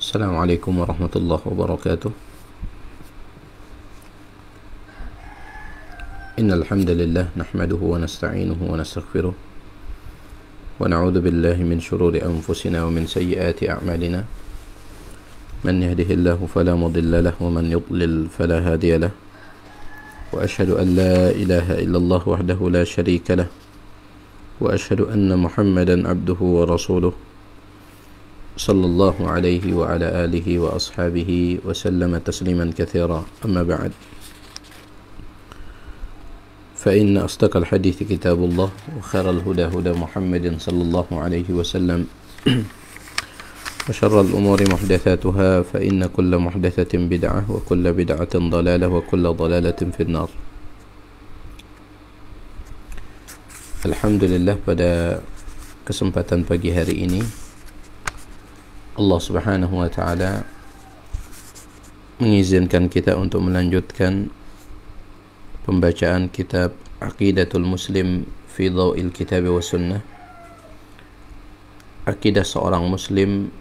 السلام عليكم ورحمة الله وبركاته. إن الحمد لله نحمده ونستعينه ونستغفره ونعوذ بالله من شرور أنفسنا ومن سيئات أعمالنا. من يهده الله فلا مضل له ومن يضلل فلا هادي له، وأشهد أن لا إله إلا الله وحده لا شريك له، وأشهد أن محمدا عبده ورسوله صلى الله عليه وعلى آله وأصحابه وسلم تسليما كثيرا. أما بعد، فإن أصدق الحديث كتاب الله، وخير الهدى هدى محمد صلى الله عليه وسلم، وشر الأمور محدثاتها، فإن كل محدثة بدعة وكل بدعة ضلالة وكل ضلالة في النار. Alhamdulillah, pada kesempatan pagi hari ini Allah Subhanahu wa taala mengizinkan kita untuk melanjutkan pembacaan kitab Aqidatul Muslim fi Dhaw'il Kitab wa Sunnah, akidah seorang muslim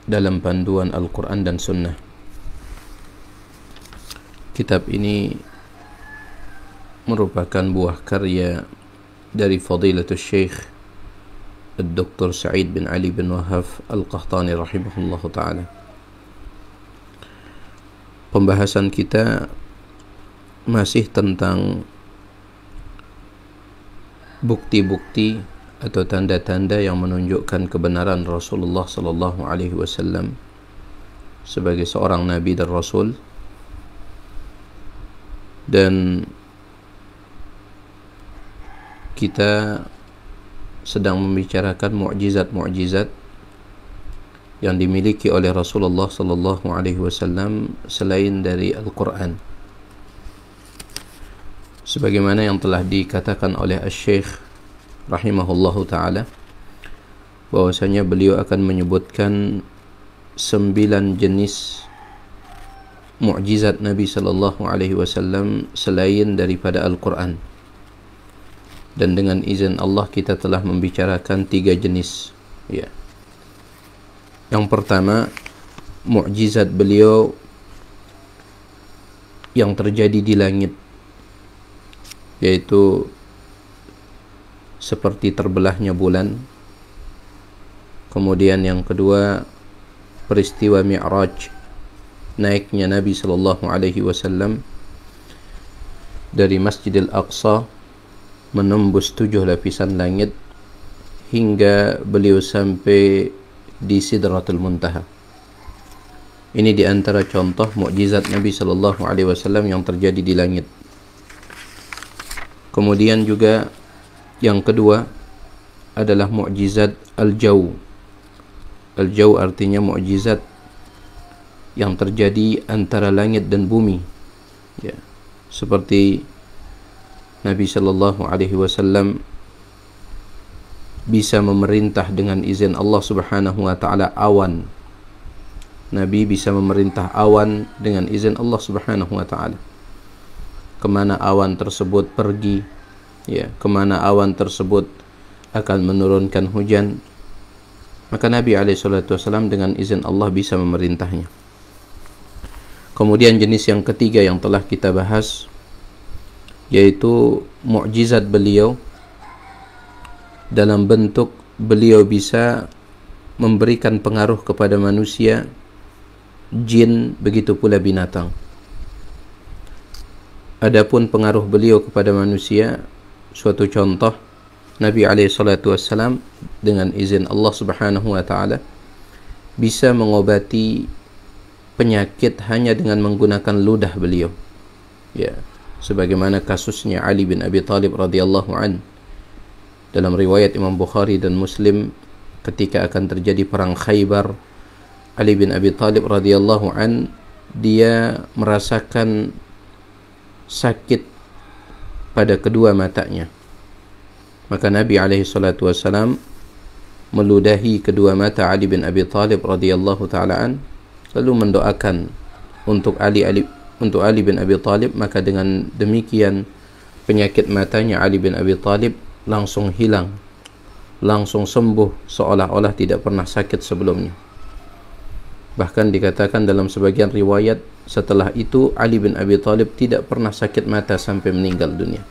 dalam panduan Al-Quran dan Sunnah. Kitab ini merupakan buah karya dari Fadilatul Syekh Dr. Sa'id bin Ali bin Wahab Al-Qahtani rahimahullah ta'ala. Pembahasan kita masih tentang bukti-bukti atau tanda-tanda yang menunjukkan kebenaran Rasulullah sallallahu alaihi wasallam sebagai seorang nabi dan rasul, dan kita sedang membicarakan mukjizat-mukjizat yang dimiliki oleh Rasulullah sallallahu alaihi wasallam selain dari Al-Quran. Sebagaimana yang telah dikatakan oleh Asy-Syaikh rahimahullahu taala, bahwasanya beliau akan menyebutkan 9 jenis mukjizat Nabi sallallahu alaihi wasallam selain daripada Al-Quran. Dan dengan izin Allah kita telah membicarakan 3 jenis. Ya. Yang pertama, mukjizat beliau yang terjadi di langit, yaitu seperti terbelahnya bulan. Kemudian yang kedua, peristiwa Mi'raj, naiknya Nabi sallallahu alaihi wasallam dari Masjidil Aqsa menembus 7 lapisan langit hingga beliau sampai di Sidratul Muntaha. Ini di antara contoh mukjizat Nabi sallallahu alaihi wasallam yang terjadi di langit. Kemudian juga yang kedua adalah mukjizat Al-Jaw. Al-Jaw artinya mukjizat yang terjadi antara langit dan bumi. Ya, seperti Nabi sallallahu alaihi wasallam bisa memerintah dengan izin Allah Subhanahu wa taala awan. Nabi bisa memerintah awan dengan izin Allah Subhanahu wa taala. Kemana awan tersebut pergi, ya, kemana awan tersebut akan menurunkan hujan, maka Nabi alaihi salatu wasallam dengan izin Allah bisa memerintahnya. Kemudian jenis yang ketiga yang telah kita bahas, yaitu mukjizat beliau dalam bentuk beliau bisa memberikan pengaruh kepada manusia, jin, begitu pula binatang. Adapun pengaruh beliau kepada manusia, suatu contoh, Nabi SAW dengan izin Allah Subhanahu wa taala bisa mengobati penyakit hanya dengan menggunakan ludah beliau. Ya, sebagaimana kasusnya Ali bin Abi Talib radhiyallahu an dalam riwayat Imam Bukhari dan Muslim ketika akan terjadi perang Khaybar. Ali bin Abi Talib radhiyallahu an dia merasakan sakit pada kedua matanya, maka Nabi alaihi salatu wasalam meludahi kedua mata Ali bin Abi Talib radhiyallahu taala an, lalu mendoakan untuk Ali bin Abi Talib. Maka dengan demikian penyakit matanya Ali bin Abi Talib langsung hilang, langsung sembuh, seolah-olah tidak pernah sakit sebelumnya. Bahkan dikatakan dalam sebagian riwayat, setelah itu Ali bin Abi Thalib tidak pernah sakit mata sampai meninggal dunia.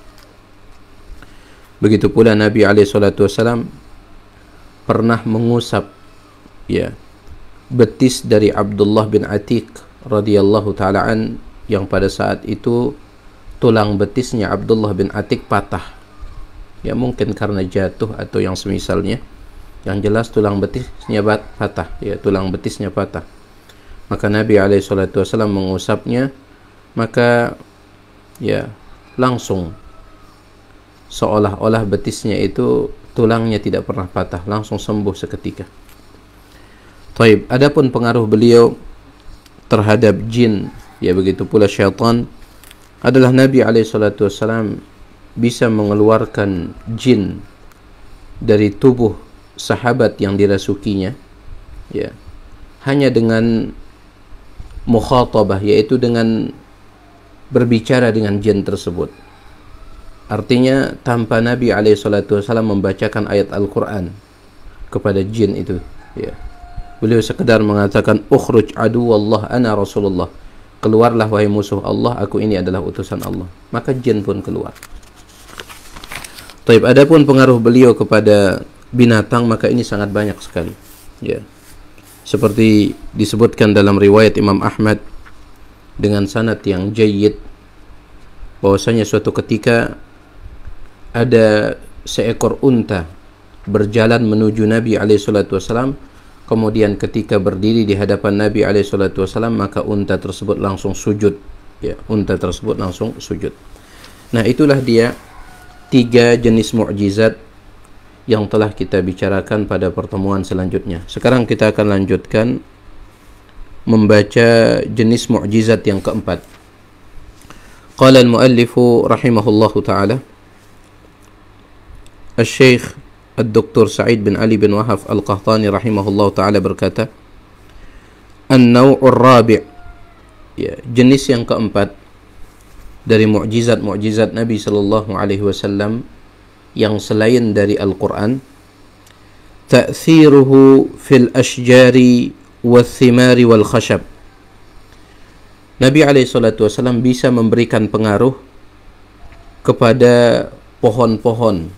Begitu pula Nabi SAW pernah mengusap betis dari Abdullah bin Atiq radhiyallahu ta'ala an, yang pada saat itu tulang betisnya Abdullah bin Atiq patah. Ya mungkin karena jatuh atau yang semisalnya. Yang jelas tulang betisnya patah, tulang betisnya patah. Maka Nabi SAW mengusapnya, maka langsung seolah-olah betisnya itu tulangnya tidak pernah patah, langsung sembuh seketika. Taib, adapun pengaruh beliau terhadap jin, begitu pula syaitan, adalah Nabi SAW bisa mengeluarkan jin dari tubuh sahabat yang dirasukinya, hanya dengan mukhatabah, yaitu dengan berbicara dengan jin tersebut. Artinya tanpa Nabi SAW membacakan ayat Al-Quran kepada jin itu, beliau sekedar mengatakan, ukhruj aduwallah ana rasulullah, keluarlah wahai musuh Allah, aku ini adalah utusan Allah, maka jin pun keluar. Taib, adapun pengaruh beliau kepada binatang, maka ini sangat banyak sekali, seperti disebutkan dalam riwayat Imam Ahmad dengan sanad yang jayyid, bahwasanya suatu ketika ada seekor unta berjalan menuju Nabi SAW. Kemudian ketika berdiri di hadapan Nabi SAW, maka unta tersebut langsung sujud. Unta tersebut langsung sujud. Nah, itulah dia 3 jenis mukjizat yang telah kita bicarakan pada pertemuan selanjutnya. Sekarang kita akan lanjutkan membaca jenis mukjizat yang keempat. Qala al-muallifu rahimahullahu ta'ala, Al-Syekh Al-Doktor Sa'id bin Ali bin Wahab Al-Qahtani rahimahullahu ta'ala berkata, An-naw'ur rabi', jenis yang keempat dari mukjizat-mukjizat Nabi sallallahu alaihi wasallam yang selain dari Al-Quran, ta'thiruhu fil ashjari wal thimari wal khashab. Nabi SAW bisa memberikan pengaruh kepada pohon-pohon,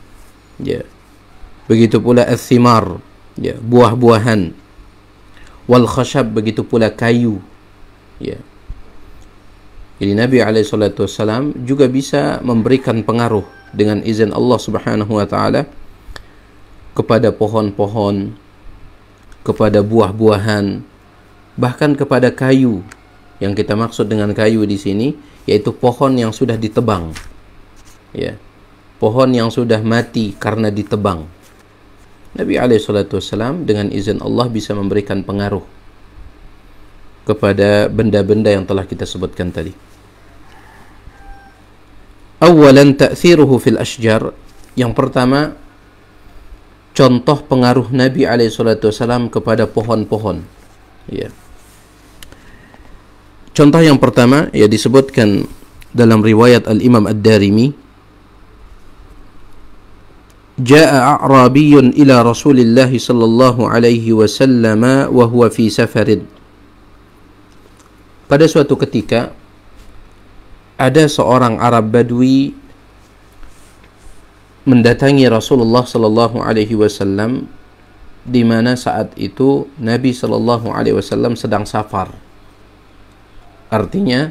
begitu pula al-thimar, buah-buahan, wal khashab, begitu pula kayu, Jadi Nabi SAW juga bisa memberikan pengaruh dengan izin Allah Subhanahu wa ta'ala kepada pohon-pohon, kepada buah-buahan, bahkan kepada kayu. Yang kita maksud dengan kayu di sini yaitu pohon yang sudah ditebang, pohon yang sudah mati karena ditebang. Nabi SAW dengan izin Allah bisa memberikan pengaruh kepada benda-benda yang telah kita sebutkan tadi. Awalan ta'thiruhu fil ashjar. Yang pertama, contoh pengaruh Nabi SAW kepada pohon-pohon. Contoh yang pertama disebutkan dalam riwayat Al-Imam Ad-Darimi, Ja'a a'rabiyyun ila Rasulillah sallallahu alaihi wasallam wa huwa fi safarin. Pada suatu ketika ada seorang Arab Badui mendatangi Rasulullah sallallahu alaihi wasallam, di mana saat itu Nabi sallallahu alaihi wasallam sedang safar. Artinya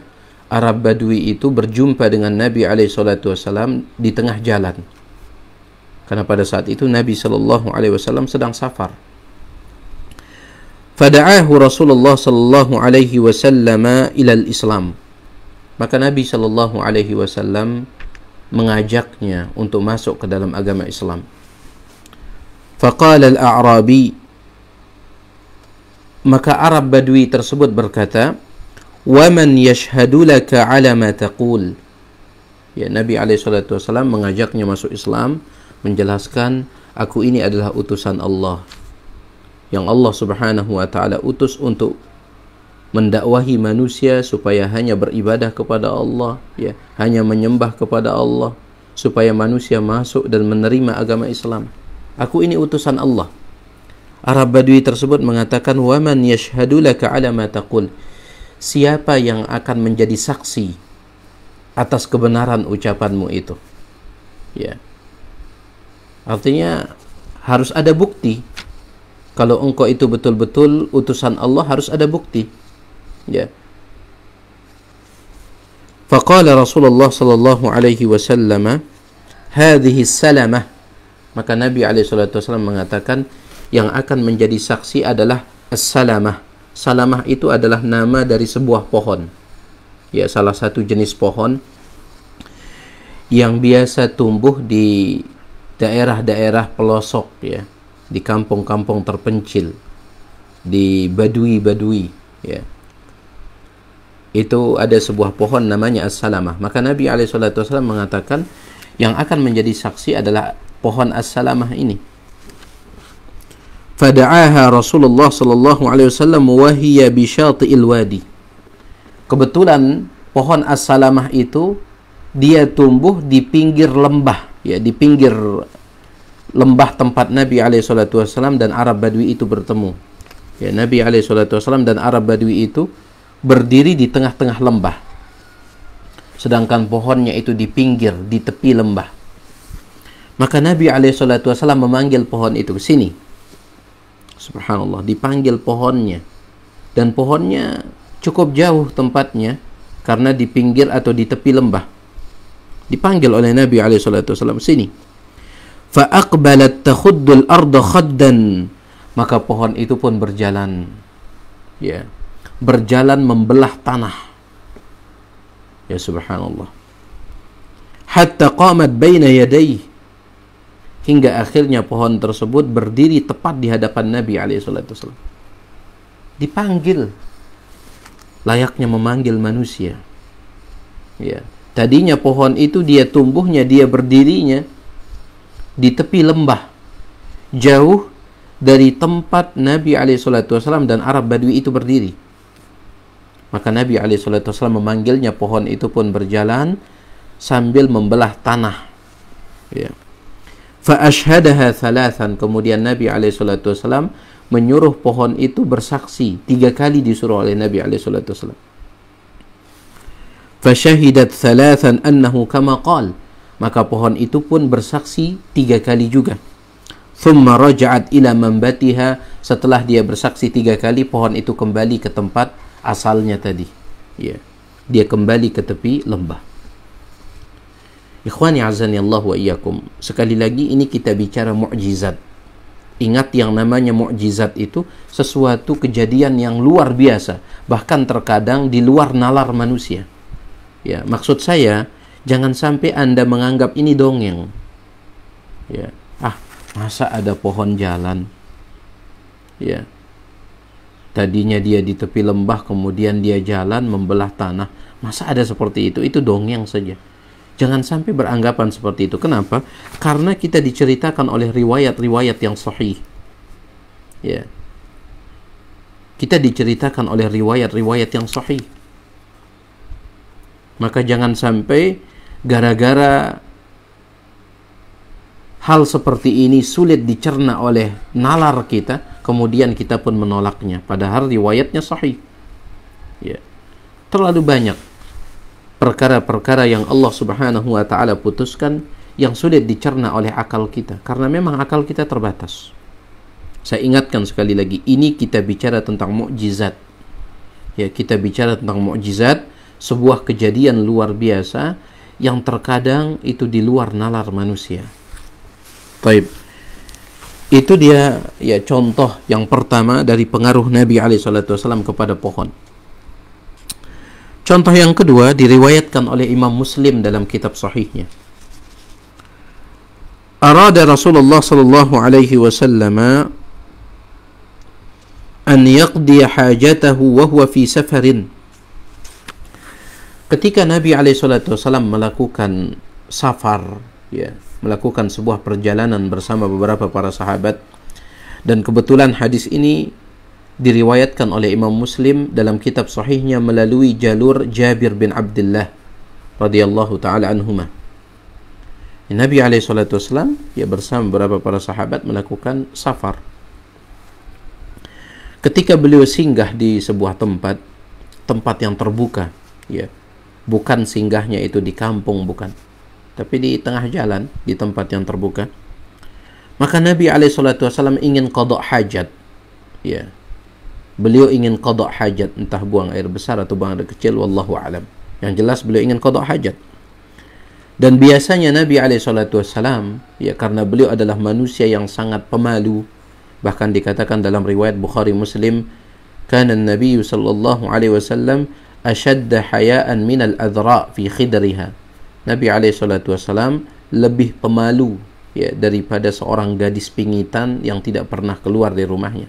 Arab Badui itu berjumpa dengan Nabi alaihi wasallam di tengah jalan. Karena pada saat itu Nabi sallallahu alaihi wasallam sedang safar. Fada'ahu Rasulullah sallallahu alaihi wasallam ila al-Islam. Maka Nabi sallallahu alaihi wasallam mengajaknya untuk masuk ke dalam agama Islam. Faqala al-A'rabi, maka Arab Badui tersebut berkata, "Wa man yashhadu laka 'ala ma taqul?" Nabi alaihi salatu wasallam mengajaknya masuk Islam, menjelaskan, aku ini adalah utusan Allah yang Allah Subhanahu wa ta'ala utus untuk mendakwahi manusia supaya hanya beribadah kepada Allah, hanya menyembah kepada Allah, supaya manusia masuk dan menerima agama Islam. Aku ini utusan Allah. Arab Badui tersebut mengatakan, "Wa man yashhadu laka 'ala ma taqul?" Siapa yang akan menjadi saksi atas kebenaran ucapanmu itu? Ya. Artinya harus ada bukti. Kalau engkau itu betul-betul utusan Allah, harus ada bukti. Ya. Faqala Rasulullah sallallahu alaihi wasallam, "Hadhihi salamah." Maka Nabi alaihi salatu wasallam mengatakan, yang akan menjadi saksi adalah as-salamah. Salamah itu adalah nama dari sebuah pohon. Ya, salah satu jenis pohon yang biasa tumbuh di daerah-daerah pelosok, ya, di kampung-kampung terpencil, di badui-badui, ya. Itu ada sebuah pohon namanya as-salamah. Maka Nabi alaihi salatu wasallam mengatakan yang akan menjadi saksi adalah pohon as-salamah ini. Fada'aha Rasulullah sallallahu alaihi wasallam wa hiya bi syati'il wadi. Kebetulan pohon as-salamah itu dia tumbuh di pinggir lembah, ya, di pinggir lembah tempat Nabi alaihi salatu wasallam dan Arab Badui itu bertemu. Ya, Nabi alaihi salatu wasallam dan Arab Badui itu berdiri di tengah-tengah lembah. Sedangkan pohonnya itu di pinggir, di tepi lembah. Maka Nabi alaihi salatu wasallam memanggil pohon itu, "Sini." Subhanallah, dipanggil pohonnya. Dan pohonnya cukup jauh tempatnya karena di pinggir atau di tepi lembah. Dipanggil oleh Nabi alaihi salatu wasallam, "Sini." Fa aqbalat takhuddul arda khaddan. Maka pohon itu pun berjalan, ya, berjalan membelah tanah. Ya subhanallah. Hatta qamat baina yadayhi. Hingga akhirnya pohon tersebut berdiri tepat di hadapan Nabi alaihissalam. Dipanggil, layaknya memanggil manusia. Ya, tadinya pohon itu dia tumbuhnya, dia berdirinya di tepi lembah, jauh dari tempat Nabi alaihissalam dan Arab Badui itu berdiri. Maka Nabi alaihissalam memanggilnya, pohon itu pun berjalan sambil membelah tanah. Ya. Fa'ashhadaha thalathan. Kemudian Nabi alaihissalam menyuruh pohon itu bersaksi 3 kali, disuruh oleh Nabi alaihissalam. Fasyahidat thalathan annahu kama qal. Maka pohon itu pun bersaksi 3 kali juga. Thumma raja'at ila manbatiha. Setelah dia bersaksi 3 kali, pohon itu kembali ke tempat asalnya tadi. Ya. Dia kembali ke tepi lembah. Ikhwani azani Allah wa iyyakum. Sekali lagi ini kita bicara mukjizat. Ingat, yang namanya mukjizat itu sesuatu kejadian yang luar biasa, bahkan terkadang di luar nalar manusia. Ya, maksud saya jangan sampai Anda menganggap ini dongeng. Ya, masa ada pohon jalan? Ya. Tadinya dia di tepi lembah, kemudian dia jalan membelah tanah. Masa ada seperti itu? Itu dongeng saja. Jangan sampai beranggapan seperti itu. Kenapa? Karena kita diceritakan oleh riwayat-riwayat yang sahih. Ya. Kita diceritakan oleh riwayat-riwayat yang sahih. Maka jangan sampai gara-gara hal seperti ini sulit dicerna oleh nalar kita, kemudian kita pun menolaknya. Padahal riwayatnya sahih. Ya. Terlalu banyak perkara-perkara yang Allah subhanahu wa ta'ala putuskan yang sulit dicerna oleh akal kita, karena memang akal kita terbatas. Saya ingatkan sekali lagi, ini kita bicara tentang mukjizat. Ya, kita bicara tentang mukjizat, sebuah kejadian luar biasa yang terkadang itu di luar nalar manusia. Baik. Itu dia, ya, contoh yang pertama dari pengaruh Nabi SAW kepada pohon. Contoh yang kedua diriwayatkan oleh Imam Muslim dalam kitab sahihnya. Arada Rasulullah sallallahu alaihi wasallam an yaqdi hajatahu wa huwa fi safarin. Ketika Nabi alaihi salatu wasallam melakukan safar, ya, melakukan sebuah perjalanan bersama beberapa para sahabat, dan kebetulan hadis ini diriwayatkan oleh Imam Muslim dalam kitab sahihnya melalui jalur Jabir bin Abdullah radhiyallahu taala anhuma. Nabi alaihi salatu wasallam, ya, bersama beberapa para sahabat melakukan safar. ketika beliau singgah di sebuah tempat yang terbuka, ya, bukan singgahnya itu di kampung, bukan, tapi di tengah jalan, di tempat yang terbuka, maka Nabi SAW ingin qada hajat, ya, beliau ingin qada hajat, entah buang air besar atau buang air kecil, wallahu alam. Yang jelas beliau ingin qada hajat. Dan biasanya Nabi SAW, ya, karena beliau adalah manusia yang sangat pemalu, bahkan dikatakan dalam riwayat Bukhari Muslim, kana Nabi sallallahu alaihi wasallam ashadda hayaan min al-adra fi khidriha. Nabi SAW lebih pemalu, ya, daripada seorang gadis pingitan yang tidak pernah keluar dari rumahnya.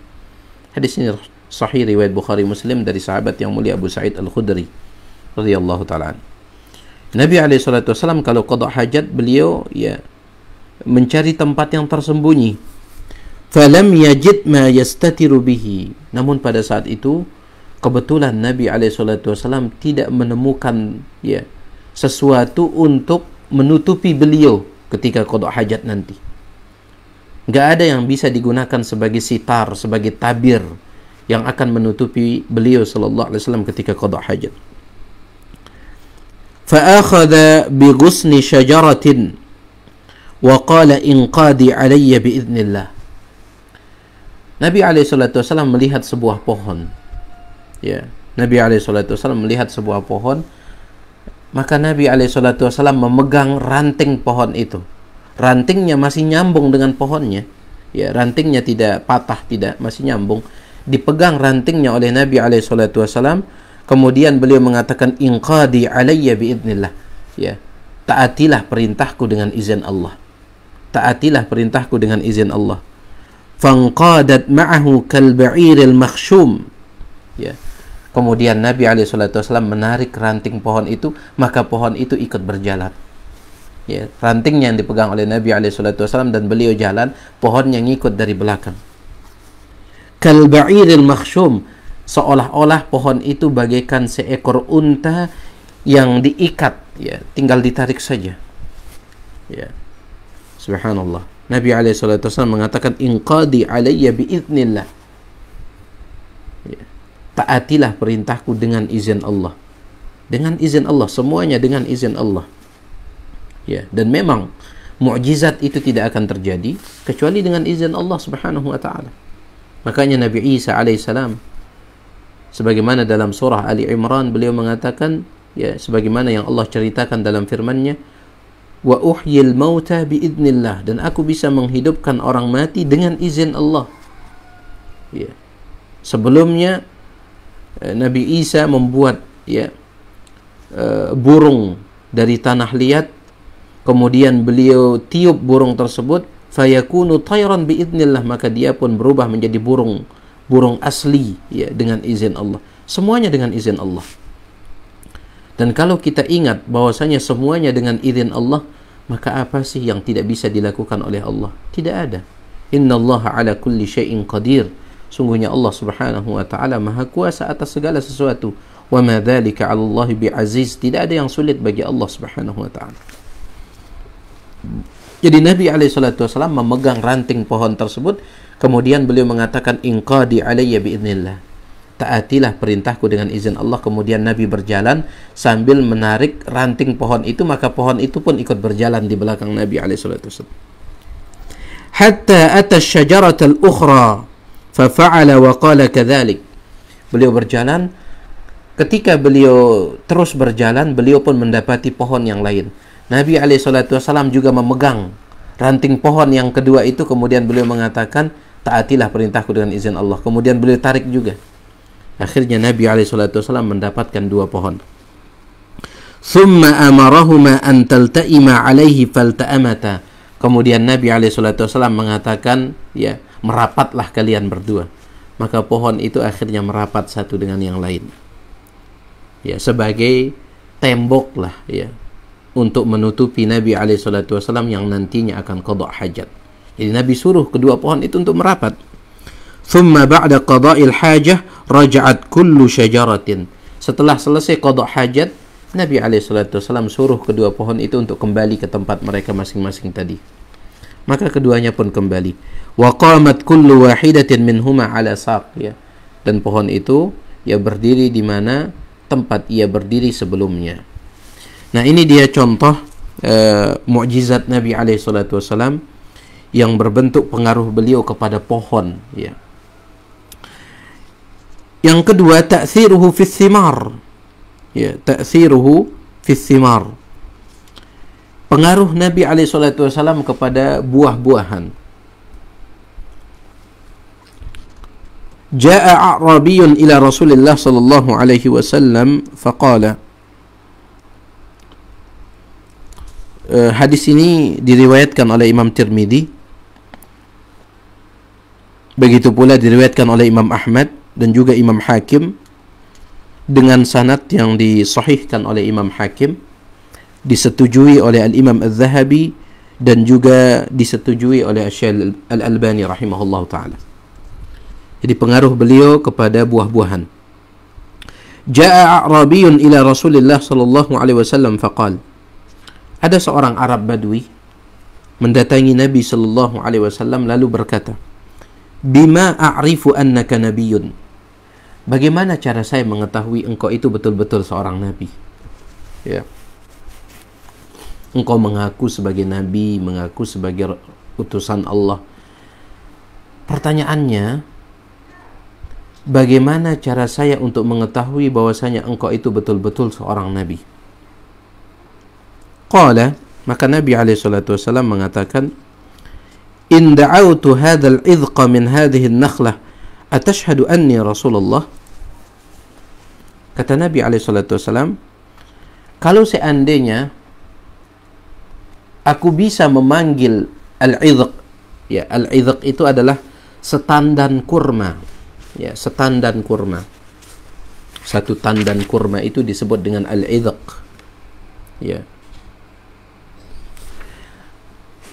Hadis ini sahih riwayat Bukhari Muslim dari sahabat yang mulia Abu Sa'id Al-Khudri radhiyallahu taala. Nabi SAW kalau qada hajat, beliau, ya, mencari tempat yang tersembunyi. Falam yajid ma yastatiru bihi. Namun pada saat itu kebetulan Nabi SAW tidak menemukan, ya, sesuatu untuk menutupi beliau ketika qada hajat nanti. Gak ada yang bisa digunakan sebagai sitar, sebagai tabir yang akan menutupi beliau sallallahu alaihi wasallam ketika qada hajat. فأخذ بغصن شجرة وقال انقادي علي بإذن الله. Nabi SAW melihat sebuah pohon, ya, Nabi SAW melihat sebuah pohon, maka Nabi SAW memegang ranting pohon itu. Rantingnya masih nyambung dengan pohonnya, ya, rantingnya tidak patah, tidak, masih nyambung, dipegang rantingnya oleh Nabi SAW. Kemudian beliau mengatakan inqadi alayya biidznillah, ya, taatilah perintahku dengan izin Allah. Taatilah perintahku dengan izin Allah. Fanqadat ma'ahu kalba'iril makhshum, ya. Kemudian Nabi SAW menarik ranting pohon itu, maka pohon itu ikut berjalan, ya, rantingnya yang dipegang oleh Nabi SAW dan beliau jalan, pohonnya ngikut dari belakang. Kalba'iril makhshum, seolah-olah pohon itu bagaikan seekor unta yang diikat, ya, tinggal ditarik saja, ya. Subhanallah. Nabi SAW mengatakan inqadi alayya biiznillah, ya, taatilah perintahku dengan izin Allah. Dengan izin Allah, semuanya dengan izin Allah, ya. Dan memang mukjizat itu tidak akan terjadi kecuali dengan izin Allah Subhanahu wa taala. Makanya Nabi Isa alaihissalam, sebagaimana dalam surah Ali Imran, beliau mengatakan, ya, sebagaimana yang Allah ceritakan dalam firman-Nya, wa uhyil mauta biidznillah, dan aku bisa menghidupkan orang mati dengan izin Allah, ya. Sebelumnya Nabi Isa membuat, ya, burung dari tanah liat, kemudian beliau tiup burung tersebut, fayakunu tayran biidznillah, maka dia pun berubah menjadi burung asli, ya, dengan izin Allah. Semuanya dengan izin Allah. Dan kalau kita ingat bahwasanya semuanya dengan izin Allah, maka apa sih yang tidak bisa dilakukan oleh Allah? Tidak ada. Innallaha ala kulli syai'in qadir. Sungguhnya Allah Subhanahu wa taala Maha Kuasa atas segala sesuatu. Wa ma dzalika 'ala Allah bi'aziz. Tidak ada yang sulit bagi Allah Subhanahu wa taala. Jadi Nabi SAW memegang ranting pohon tersebut, kemudian beliau mengatakan inqadi alayya biidznillah, taatilah perintahku dengan izin Allah. Kemudian Nabi berjalan sambil menarik ranting pohon itu, maka pohon itu pun ikut berjalan di belakang Nabi SAW. Hatta ata syajarat al-ukhra fafa'ala wa qala kadzalik. Beliau berjalan, ketika beliau terus berjalan, beliau pun mendapati pohon yang lain. Nabi SAW juga memegang ranting pohon yang kedua itu, kemudian beliau mengatakan taatilah perintahku dengan izin Allah. Kemudian beliau tarik juga. Akhirnya Nabi SAW mendapatkan dua pohon. Thumma amarahuma an talta'ima alaihi falta'amata. Kemudian Nabi SAW mengatakan, ya, merapatlah kalian berdua. Maka pohon itu akhirnya merapat satu dengan yang lain, ya, sebagai tembok lah, ya, untuk menutupi Nabi SAW yang nantinya akan qada hajat. Jadi Nabi suruh kedua pohon itu untuk merapat. Thumma ba'da qada'il hajah raja'at kullu syajaratin. Setelah selesai qada hajat, Nabi SAW suruh kedua pohon itu untuk kembali ke tempat mereka masing-masing tadi. Maka keduanya pun kembali. Wa qamat kullu wahidatin minhuma ala saq, ya. dan pohon itu ya berdiri di mana tempat ia berdiri sebelumnya. Nah, ini dia contoh mukjizat Nabi alaihi salatu wasallam yang berbentuk pengaruh beliau kepada pohon, ya. Yang kedua, ta'thiruhu fi thimar. Ya, ta'thiruhu fi thimar. Pengaruh Nabi alaihi salatu wasallam kepada buah-buahan. Ja'a a'rabiyyun ila Rasulillah sallallahu alaihi wasallam faqala. Hadis ini diriwayatkan oleh Imam Tirmidzi. Begitu pula diriwayatkan oleh Imam Ahmad dan juga Imam Hakim dengan sanad yang disahihkan oleh Imam Hakim, disetujui oleh Al-Imam Al-Zahabi dan juga disetujui oleh Syekh Al-Albani rahimahullah ta'ala. Jadi pengaruh beliau kepada buah-buahan. Ja'a a'rabiyyun ila Rasulillah sallallahu alaihi wasallam faqal. Ada seorang Arab Badui mendatangi Nabi sallallahu alaihi wasallam lalu berkata, "Bima a'rifu annaka nabiyyun?" Bagaimana cara saya mengetahui engkau itu betul-betul seorang nabi? Ya. Engkau mengaku sebagai nabi, mengaku sebagai utusan Allah. Pertanyaannya, bagaimana cara saya untuk mengetahui bahwasanya engkau itu betul-betul seorang nabi? Qala, maka Nabi alaihi salatu wasallam mengatakan, "In da'awtu hadzal idqa min hadhihi an-nakhlah, atashhadu anni Rasulullah?" Kata Nabi alaihi salatu wasallam, kalau seandainya aku bisa memanggil al-idq, ya, al-idq itu adalah setandan kurma. Ya, setandan kurma. Satu tandan kurma itu disebut dengan al-idq. Ya.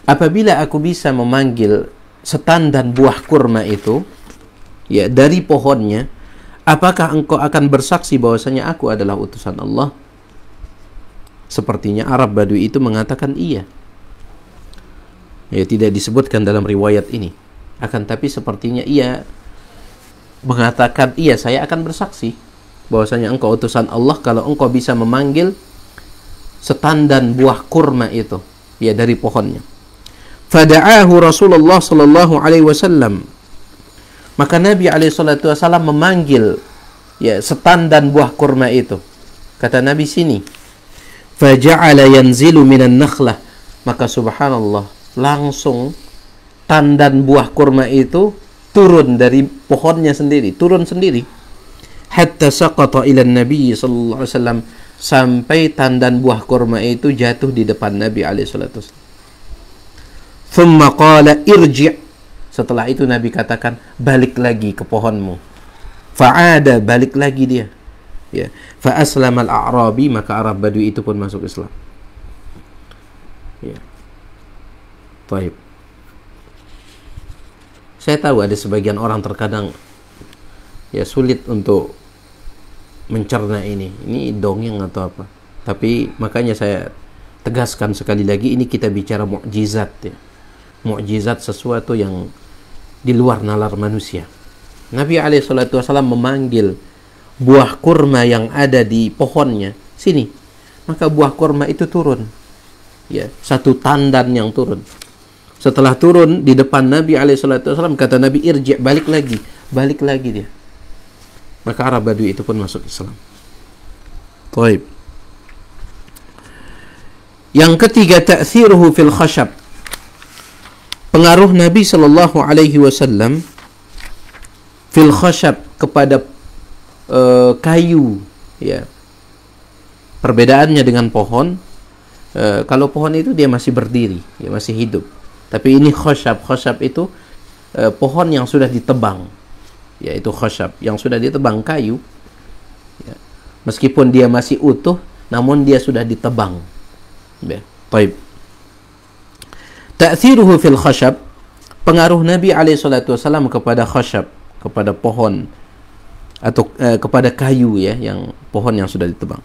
Apabila aku bisa memanggil setandan buah kurma itu, ya, dari pohonnya, apakah engkau akan bersaksi bahwasanya aku adalah utusan Allah? Sepertinya Arab Badui itu mengatakan iya. Ya, tidak disebutkan dalam riwayat ini. Akan tapi sepertinya ia mengatakan, iya, saya akan bersaksi bahwasanya engkau utusan Allah kalau engkau bisa memanggil setandan buah kurma itu, ya, dari pohonnya. Fada'ahu Rasulullah sallallahu alaihi wasallam. Maka Nabi alaihi salatu wasallam memanggil, ya, setandan buah kurma itu. Kata Nabi, sini. Faja'ala yanzilu minan nakhlah. Maka subhanallah, langsung tandan buah kurma itu turun dari pohonnya sendiri, turun sendiri. Hatta saqata ila Nabi sallallahu alaihi wasallam, sampai tandan buah kurma itu jatuh di depan Nabi alaihi salatu wasallam. Thumma qala irji'. Setelah itu Nabi katakan, balik lagi ke pohonmu. Fa'ada, balik lagi dia. Ya. Fa aslama al-a'rabi, maka Arab Badui itu pun masuk Islam. Ya. Baik. Saya tahu ada sebagian orang terkadang ya sulit untuk mencerna ini. Ini dongeng atau apa. Tapi makanya saya tegaskan sekali lagi, ini kita bicara mukjizat, ya. Mukjizat sesuatu yang di luar nalar manusia. Nabi alaihi salatu wasallam memanggil buah kurma yang ada di pohonnya, sini. Maka buah kurma itu turun. Ya, satu tandan yang turun. Setelah turun di depan Nabi alaihi salatu wasallam, kata Nabi, irji', balik lagi dia. Maka Arab Badui itu pun masuk Islam. Baik. Yang ketiga, ta'thiruhu fil khashab. Pengaruh Nabi sallallahu alaihi wasallam fil khashab, kepada kayu, ya. Perbedaannya dengan pohon, kalau pohon itu dia masih berdiri, ya, masih hidup. Tapi ini khashab. Khashab itu pohon yang sudah ditebang, yaitu khashab yang sudah ditebang, kayu, ya. Meskipun dia masih utuh, namun dia sudah ditebang. Ya. Baik. Ta'thiruhu fil khashab, pengaruh Nabi alaihi salatu wasallam kepada khashab, kepada pohon atau kepada kayu, ya, yang pohon yang sudah ditebang.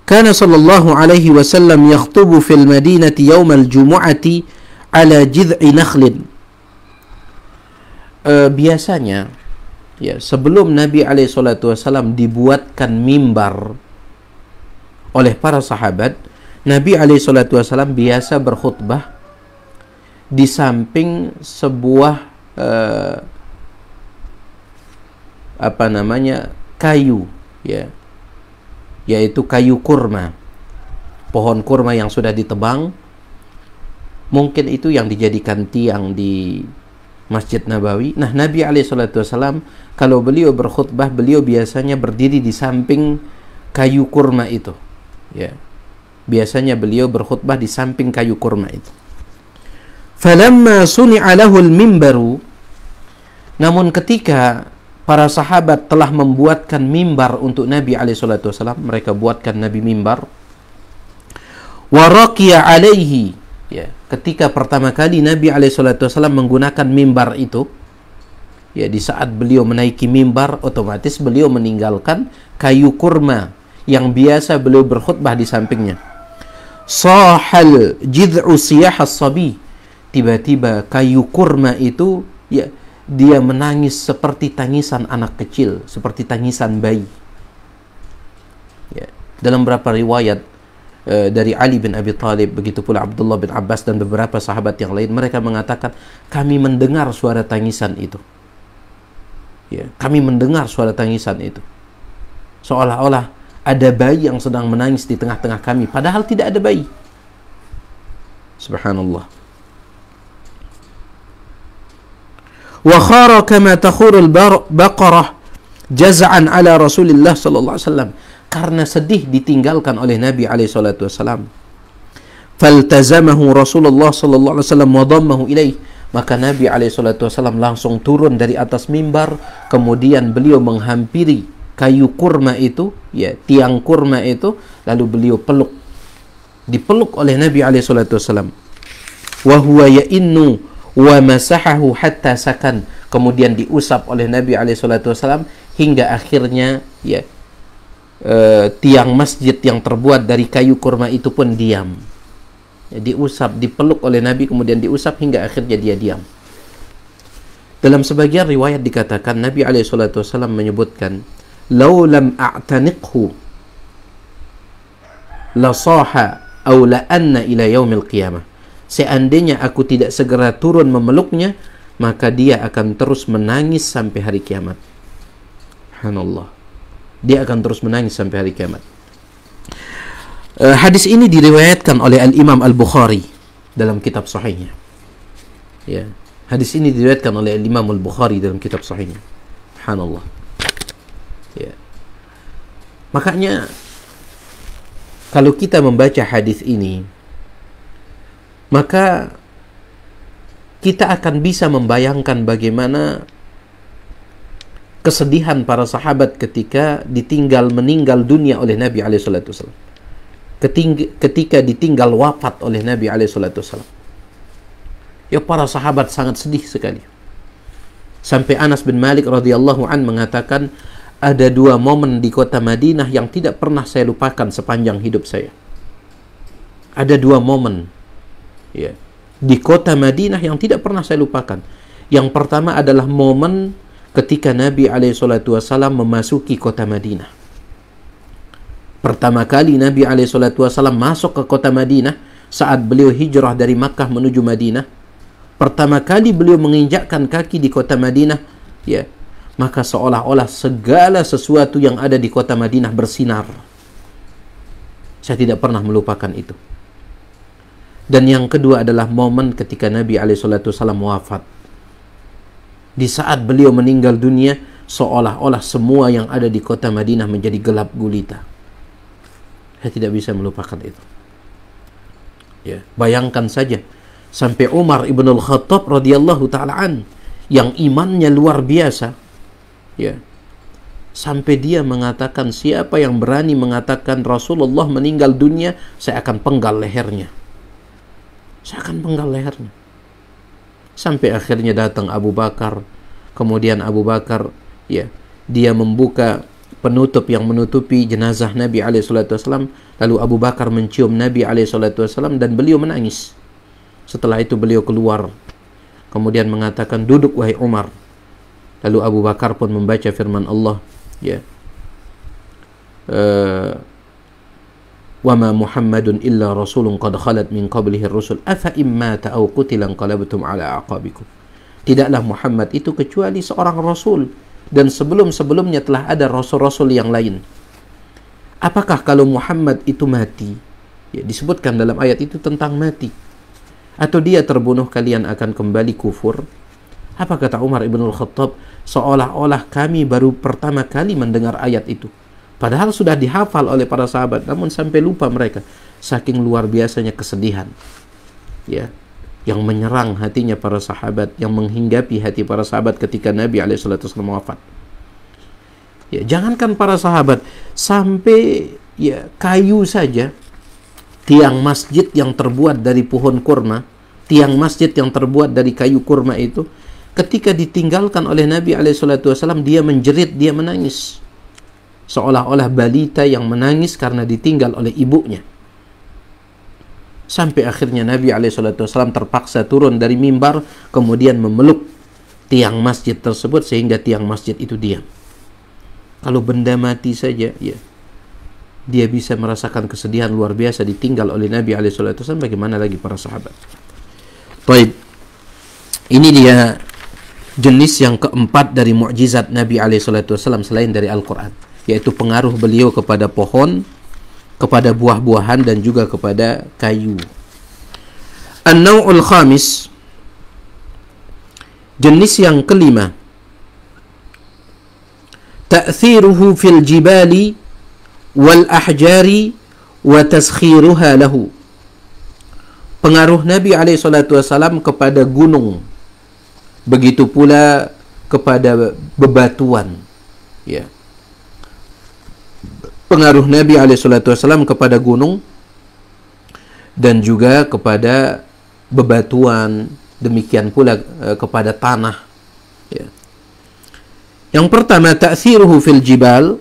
Kana sallallahu alaihi wasallam yakhutubu fil madinati yaumal jumu'ati ala jid'i nakhlin. Biasanya, ya, sebelum Nabi SAW dibuatkan mimbar oleh para sahabat, Nabi SAW biasa berkhutbah di samping sebuah kayu, ya, yaitu kayu kurma, pohon kurma yang sudah ditebang. Mungkin itu yang dijadikan tiang di Masjid Nabawi. Nah, Nabi SAW kalau beliau berkhutbah, beliau biasanya berdiri di samping kayu kurma itu, ya. Biasanya beliau berkhutbah di samping kayu kurma itu. Falamma suni'a lahul mimbaru, namun ketika para sahabat telah membuatkan mimbar untuk Nabi SAW, mereka buatkan Nabi mimbar. Wa raqiya alaihi, ya, ketika pertama kali Nabi SAW menggunakan mimbar itu, ya, di saat beliau menaiki mimbar, otomatis beliau meninggalkan kayu kurma yang biasa beliau berkhutbah di sampingnya. Sahal jid'u siyahas sabi, tiba-tiba kayu kurma itu, ya, dia menangis seperti tangisan anak kecil, seperti tangisan bayi. Ya. Dalam beberapa riwayat dari Ali bin Abi Thalib, begitu pula Abdullah bin Abbas dan beberapa sahabat yang lain, mereka mengatakan, kami mendengar suara tangisan itu. Ya, kami mendengar suara tangisan itu. Seolah-olah ada bayi yang sedang menangis di tengah-tengah kami, padahal tidak ada bayi. Subhanallah. Wa khara kama takhurul baqarah jaz'an ala Rasulillah sallallahu alaihi wasallam, karena sedih ditinggalkan oleh Nabi alaihi salatu wasallam. Faltazamahu Rasulullah sallallahu alaihi wasallam wa dammahu ilaih, maka Nabi alaihi salatu wasallam langsung turun dari atas mimbar, kemudian beliau menghampiri kayu kurma itu, ya, tiang kurma itu, lalu beliau dipeluk oleh Nabi alaihi salatu wasallam. Wa huwa ya'innu wa masahahu hatta sakan, kemudian diusap oleh Nabi SAW hingga akhirnya, ya, tiang masjid yang terbuat dari kayu kurma itu pun diam. Ya, diusap, dipeluk oleh Nabi, kemudian diusap hingga akhirnya dia diam. Dalam sebagian riwayat dikatakan Nabi SAW menyebutkan, "Lau lam a'taniqhu la saha aw la anna ila yaumil qiyamah." Seandainya aku tidak segera turun memeluknya, maka dia akan terus menangis sampai hari kiamat. Subhanallah. Dia akan terus menangis sampai hari kiamat. Hadis ini diriwayatkan oleh Al-Imam Al-Bukhari dalam kitab sahihnya. Ya, hadis ini diriwayatkan oleh Al-Imam Al-Bukhari dalam kitab sahihnya. Subhanallah. Ya. Makanya kalau kita membaca hadis ini, maka kita akan bisa membayangkan bagaimana kesedihan para sahabat ketika meninggal dunia oleh Nabi SAW. Ketika ditinggal wafat oleh Nabi SAW. Ya, para sahabat sangat sedih sekali. Sampai Anas bin Malik radhiyallahu an mengatakan, ada dua momen di kota Madinah yang tidak pernah saya lupakan sepanjang hidup saya. Ada dua momen, ya, di kota Madinah yang tidak pernah saya lupakan. Yang pertama adalah momen ketika Nabi SAW memasuki kota Madinah. Pertama kali Nabi SAW masuk ke kota Madinah saat beliau hijrah dari Makkah menuju Madinah. Pertama kali beliau menginjakkan kaki di kota Madinah, ya, maka seolah-olah segala sesuatu yang ada di kota Madinah bersinar. Saya tidak pernah melupakan itu. Dan yang kedua adalah momen ketika Nabi SAW wafat. Di saat beliau meninggal dunia, seolah-olah semua yang ada di kota Madinah menjadi gelap gulita. Saya tidak bisa melupakan itu. Ya, bayangkan saja, sampai Umar ibn al-Khattab radhiyallahu ta'ala an, yang imannya luar biasa, ya, sampai dia mengatakan, siapa yang berani mengatakan Rasulullah meninggal dunia, saya akan penggal lehernya. Saya akan penggal lehernya. Sampai akhirnya datang Abu Bakar. Kemudian Abu Bakar, ya, dia membuka penutup yang menutupi jenazah Nabi SAW. Lalu Abu Bakar mencium Nabi SAW dan beliau menangis. Setelah itu beliau keluar. Kemudian mengatakan, duduk wahai Umar. Lalu Abu Bakar pun membaca firman Allah, ya, wa ma Muhammadun illa rasulun qad khalat min qablihi ar-rusul afa imma aw qutila qalabtum ala aqabikum. Tidaklah Muhammad itu kecuali seorang rasul, dan sebelum-sebelumnya telah ada rasul-rasul yang lain. Apakah kalau Muhammad itu mati, ya, disebutkan dalam ayat itu tentang mati, atau dia terbunuh, kalian akan kembali kufur? Apa kata Umar ibn al-Khattab? Seolah-olah kami baru pertama kali mendengar ayat itu. Padahal sudah dihafal oleh para sahabat, namun sampai lupa mereka. Saking luar biasanya kesedihan, ya, yang menyerang hatinya para sahabat, yang menghinggapi hati para sahabat ketika Nabi SAW wafat. Ya, jangankan para sahabat, sampai ya kayu saja, tiang masjid yang terbuat dari pohon kurma, tiang masjid yang terbuat dari kayu kurma itu, ketika ditinggalkan oleh Nabi SAW, dia menjerit, dia menangis. Seolah-olah balita yang menangis karena ditinggal oleh ibunya. Sampai akhirnya Nabi SAW terpaksa turun dari mimbar, kemudian memeluk tiang masjid tersebut sehingga tiang masjid itu diam. Kalau benda mati saja, ya, dia bisa merasakan kesedihan luar biasa ditinggal oleh Nabi SAW, bagaimana lagi para sahabat. Baik, ini dia jenis yang keempat dari mukjizat Nabi SAW selain dari Al-Quran, yaitu pengaruh beliau kepada pohon, kepada buah-buahan, dan juga kepada kayu. An-naw'ul khamis, jenis yang kelima, ta'thiruhu fil jibali wal ahjari wa taskhiruha lahu. Pengaruh Nabi SAW kepada gunung, begitu pula kepada bebatuan, ya. Pengaruh Nabi SAW kepada gunung dan juga kepada bebatuan, demikian pula kepada tanah, ya. Yang pertama, ta'thiruhu fil jibal.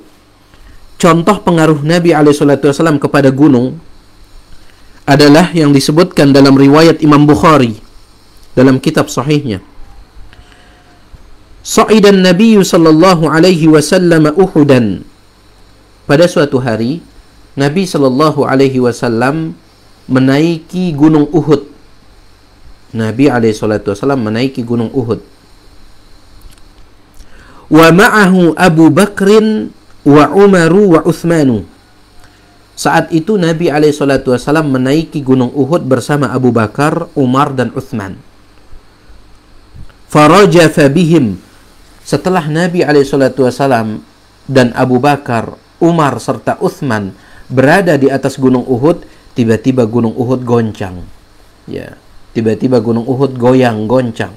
Contoh pengaruh Nabi SAW kepada gunung adalah yang disebutkan dalam riwayat Imam Bukhari dalam kitab sahihnya. Sa'idan Nabi sallallahu alaihi wasallam Uhudan. Pada suatu hari Nabi sallallahu alaihi wasallam menaiki gunung Uhud. Nabi alaihi salatu wasallam menaiki gunung Uhud. Wa ma'ahu Abu Bakrin wa Umaru wa Uthmanu. Saat itu Nabi alaihi salatu wasallam menaiki gunung Uhud bersama Abu Bakar, Umar, dan Uthman. Farajafa bihim. Setelah Nabi alaihi salatu wasallam dan Abu Bakar, Umar, serta Uthman berada di atas gunung Uhud, tiba-tiba gunung Uhud goncang. Ya, tiba-tiba gunung Uhud goyang, goncang.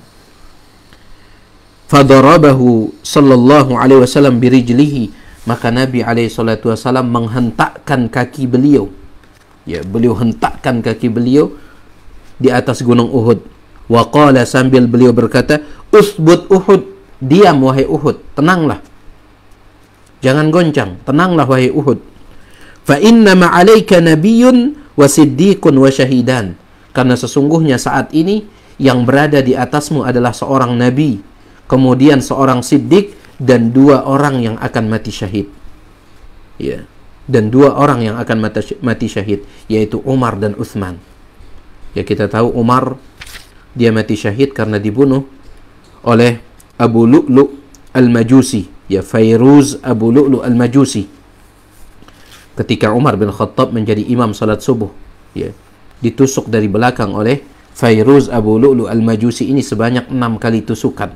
Fadarabahu sallallahu alaihi wasallam birijlihi. Maka Nabi alaihi salatu wasallam menghentakkan kaki beliau. Ya, beliau hentakkan kaki beliau di atas gunung Uhud. Wa qala, sambil beliau berkata, "Usbut Uhud." Diam wahai Uhud, tenanglah. Jangan goncang, tenanglah wahai Uhud. Fa inna ma'alaika nabiyyun wa siddiqun wa syahidan. Karena sesungguhnya saat ini yang berada di atasmu adalah seorang nabi, kemudian seorang siddiq, dan dua orang yang akan mati syahid. Ya, dan dua orang yang akan mati syahid, yaitu Umar dan Uthman. Ya, kita tahu Umar dia mati syahid karena dibunuh oleh Abu Lu'lu' al-Majusi, ya, Fairuz Abu Lu'lu' al-Majusi, ketika Umar bin Khattab menjadi imam salat subuh, ya, ditusuk dari belakang oleh Fairuz Abu Lu'lu' al-Majusi ini sebanyak 6 kali tusukan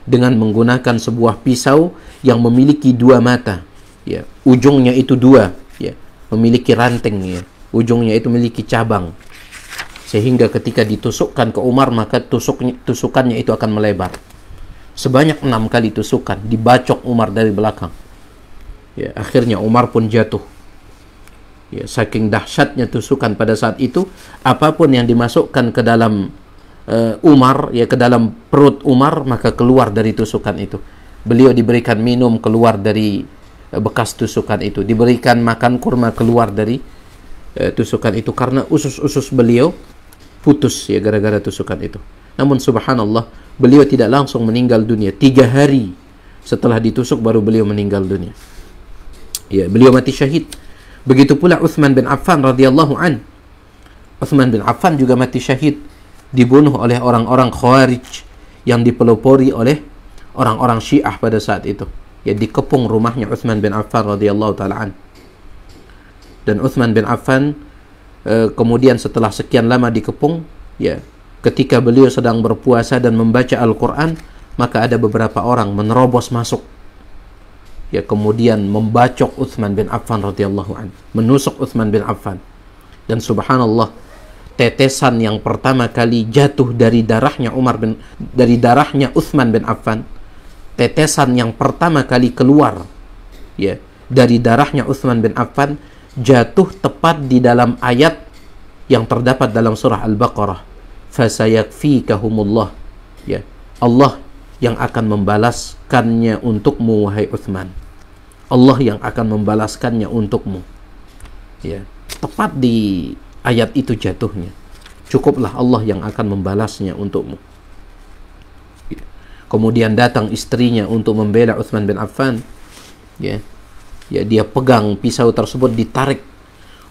dengan menggunakan sebuah pisau yang memiliki dua mata, ya, ujungnya itu dua, ya, memiliki ranting, ya, ujungnya itu memiliki cabang, sehingga ketika ditusukkan ke Umar maka tusukannya itu akan melebar. Sebanyak 6 kali tusukan dibacok Umar dari belakang. Ya, akhirnya Umar pun jatuh. Ya, saking dahsyatnya tusukan pada saat itu, apapun yang dimasukkan ke dalam Umar, ya, ke dalam perut Umar, maka keluar dari tusukan itu. Beliau diberikan minum, keluar dari bekas tusukan itu. Diberikan makan kurma, keluar dari tusukan itu, karena usus-usus beliau putus, ya, gara-gara tusukan itu. Namun subhanallah, beliau tidak langsung meninggal dunia. 3 hari Setelah ditusuk baru beliau meninggal dunia. Ya, beliau mati syahid. Begitu pula Utsman bin Affan radhiyallahu an. Utsman bin Affan juga mati syahid, dibunuh oleh orang-orang Khawarij yang dipelopori oleh orang-orang Syiah pada saat itu. Ya, dikepung rumahnya Utsman bin Affan radhiyallahu taala an. Dan Utsman bin Affan kemudian setelah sekian lama dikepung, ya, ketika beliau sedang berpuasa dan membaca Al-Quran, maka ada beberapa orang menerobos masuk, ya, kemudian membacok Utsman bin Affan radhiyallahu an, menusuk Utsman bin Affan. Dan subhanallah, tetesan yang pertama kali jatuh dari darahnya Utsman bin Affan, tetesan yang pertama kali keluar, ya, dari darahnya Utsman bin Affan jatuh tepat di dalam ayat yang terdapat dalam surah Al-Baqarah, fasayakfikahumullah, ya, Allah yang akan membalaskannya untukmu wahai Utsman. Allah yang akan membalaskannya untukmu. Ya, tepat di ayat itu jatuhnya. Cukuplah Allah yang akan membalasnya untukmu. Ya. Kemudian datang istrinya untuk membela Utsman bin Affan. Ya. Ya, dia pegang pisau tersebut, ditarik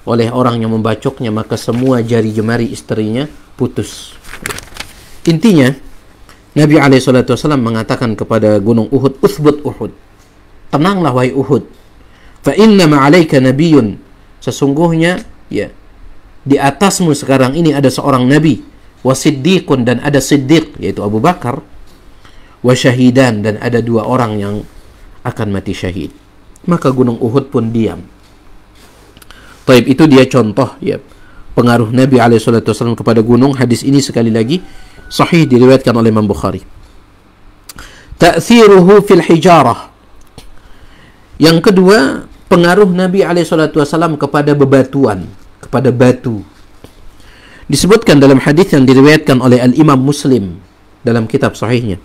oleh orang yang membacoknya, maka semua jari jemari istrinya putus. Ya. Intinya, Nabi SAW mengatakan kepada gunung Uhud, "Uthbut Uhud, tenanglah wahai Uhud. Fa inna ma'alaika nabiyyun, sesungguhnya, ya, di atasmu sekarang ini ada seorang nabi, wa siddiqun, dan ada siddiq, yaitu Abu Bakar, wa syahidan, dan ada 2 orang yang akan mati syahid." Maka gunung Uhud pun diam. Taib, itu dia contoh, ya, pengaruh Nabi SAW kepada gunung. Hadis ini sekali lagi sahih, diriwayatkan oleh Imam Bukhari. Ta'thiruhu fil hijarah. Yang kedua, pengaruh Nabi SAW kepada bebatuan, kepada batu. Disebutkan dalam hadis yang diriwayatkan oleh Al-Imam Muslim dalam kitab sahihnya.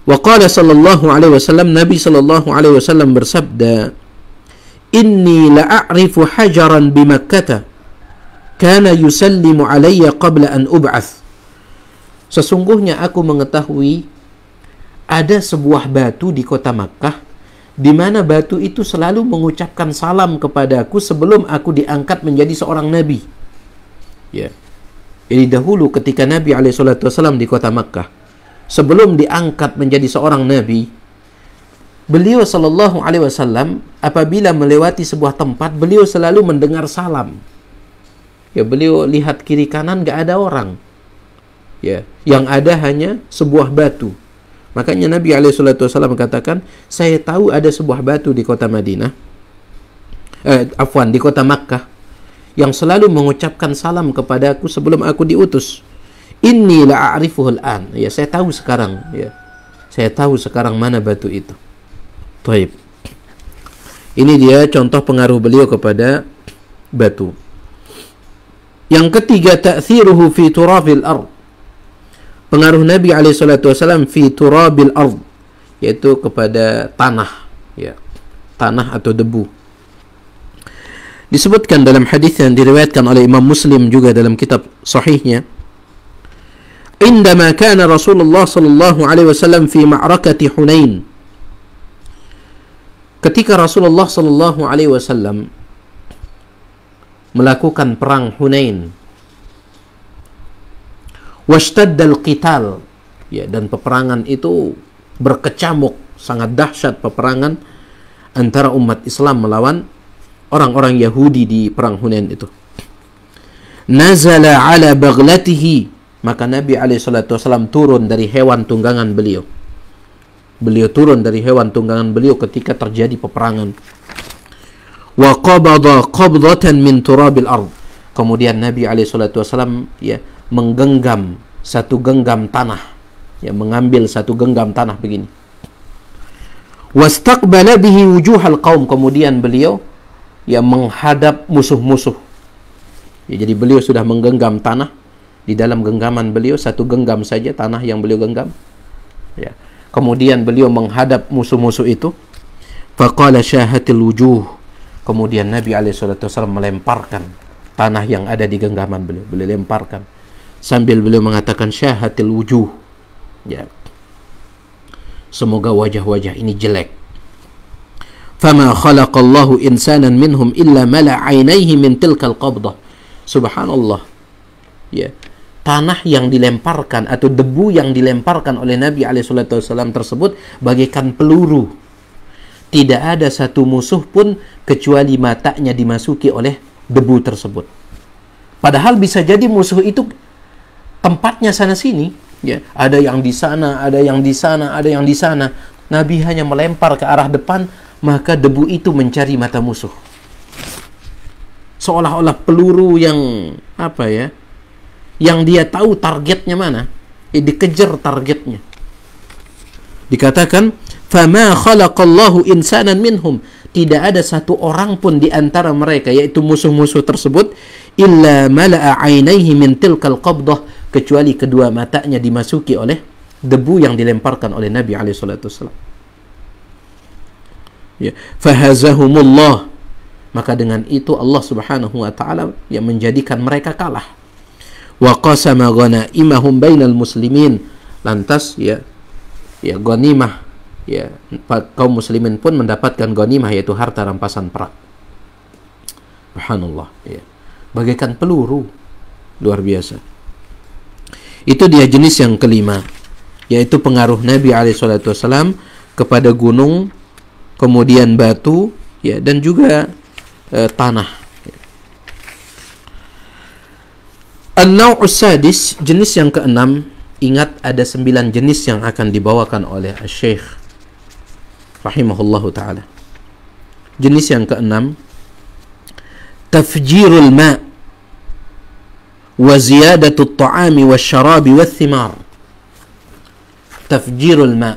Wa qala sallallahu alaihi wasallam, Nabi sallallahu alaihi wasallam bersabda, "Inni la'arifu hajaran bi Makkah kana yusallimu alayya qabla an ub'ath." Sesungguhnya aku mengetahui ada sebuah batu di kota Makkah, di mana batu itu selalu mengucapkan salam kepadaku sebelum aku diangkat menjadi seorang nabi. Ya. Jadi dahulu ketika Nabi SAW di kota Makkah, sebelum diangkat menjadi seorang nabi, beliau sallallahu alaihi wasallam apabila melewati sebuah tempat, beliau selalu mendengar salam. Ya, beliau lihat kiri kanan gak ada orang. Ya, yang ada hanya sebuah batu. Makanya Nabi SAW katakan, saya tahu ada sebuah batu di kota Madinah, di kota Makkah, yang selalu mengucapkan salam kepadaku sebelum aku diutus. Inni la'arifuhul an. Ya, saya tahu sekarang, ya. Saya tahu sekarang mana batu itu. Taib. Ini dia contoh pengaruh beliau kepada batu. Yang ketiga, ta'thiruhu fi turabil ard. Pengaruh Nabi SAW fi turabil ard, yaitu kepada tanah, ya. Tanah atau debu. Disebutkan dalam hadis yang diriwayatkan oleh Imam Muslim juga dalam kitab sahihnya, "Indama kana Rasulullah sallallahu alaihi wasallam fi ma'rakati Hunain." Ketika Rasulullah sallallahu alaihi wasallam melakukan perang Hunain, washtadda al-qital, ya, dan peperangan itu berkecamuk, sangat dahsyat peperangan antara umat Islam melawan orang-orang Yahudi di perang Hunain itu. Nazala ala baghlatihi, maka Nabi SAW turun dari hewan tunggangan beliau. Beliau turun dari hewan tunggangan beliau ketika terjadi peperangan. Wa qabada qabdatan min turabil ard. Kemudian Nabi SAW, ya, menggenggam satu genggam tanah, ya, mengambil satu genggam tanah begini. Wastaqbala bihi wujuhal qaum. Kemudian beliau, ya, menghadap musuh-musuh. Ya, jadi beliau sudah menggenggam tanah. Di dalam genggaman beliau satu genggam saja tanah yang beliau genggam. Ya. Kemudian beliau menghadap musuh-musuh itu. Faqala syahatil wujuh. Kemudian Nabi SAW melemparkan tanah yang ada di genggaman beliau. Beliau lemparkan sambil beliau mengatakan syahatil wujuh. Ya. semoga wajah-wajah ini jelek. Fama khalaqallahu insanan minhum illa mala 'ainaihi min tilkal qabdah. Subhanallah. Ya. Tanah yang dilemparkan atau debu yang dilemparkan oleh Nabi SAW tersebut bagaikan peluru. Tidak ada satu musuh pun kecuali matanya dimasuki oleh debu tersebut. Padahal bisa jadi musuh itu tempatnya sana sini, ya. Ada yang di sana, ada yang di sana, ada yang di sana. Nabi hanya melempar ke arah depan, maka debu itu mencari mata musuh. Seolah-olah peluru yang apa ya? Yang dia tahu targetnya mana, dikejar targetnya. Dikatakan, "Fama khalaqallahu insanan minhum." Tidak ada satu orang pun di antara mereka, yaitu musuh-musuh tersebut, illa mala'a 'ainaihi min tilkal qabdah, kecuali kedua matanya dimasuki oleh debu yang dilemparkan oleh Nabi alaihi salatu wasallam. Ya, fahazahumullah. Maka dengan itu Allah Subhanahu wa taala yang menjadikan mereka kalah. Wa qasama ghanaimahum bainal muslimin. Lantas ya ghanimah, ya kaum muslimin pun mendapatkan ghanimah, yaitu harta rampasan perang. Subhanallah, ya. Bagaikan peluru, luar biasa. Itu dia jenis yang kelima, yaitu pengaruh Nabi SAW kepada gunung, kemudian batu, ya, dan juga tanah. An-naw'us sadis, jenis yang keenam. Ingat, ada 9 jenis yang akan dibawakan oleh Syekh rahimahullahu ta'ala. Jenis yang keenam, tafjirul ma' wa ziyadatul ta'ami wa syarabi wa thimar. Tafjirul ma',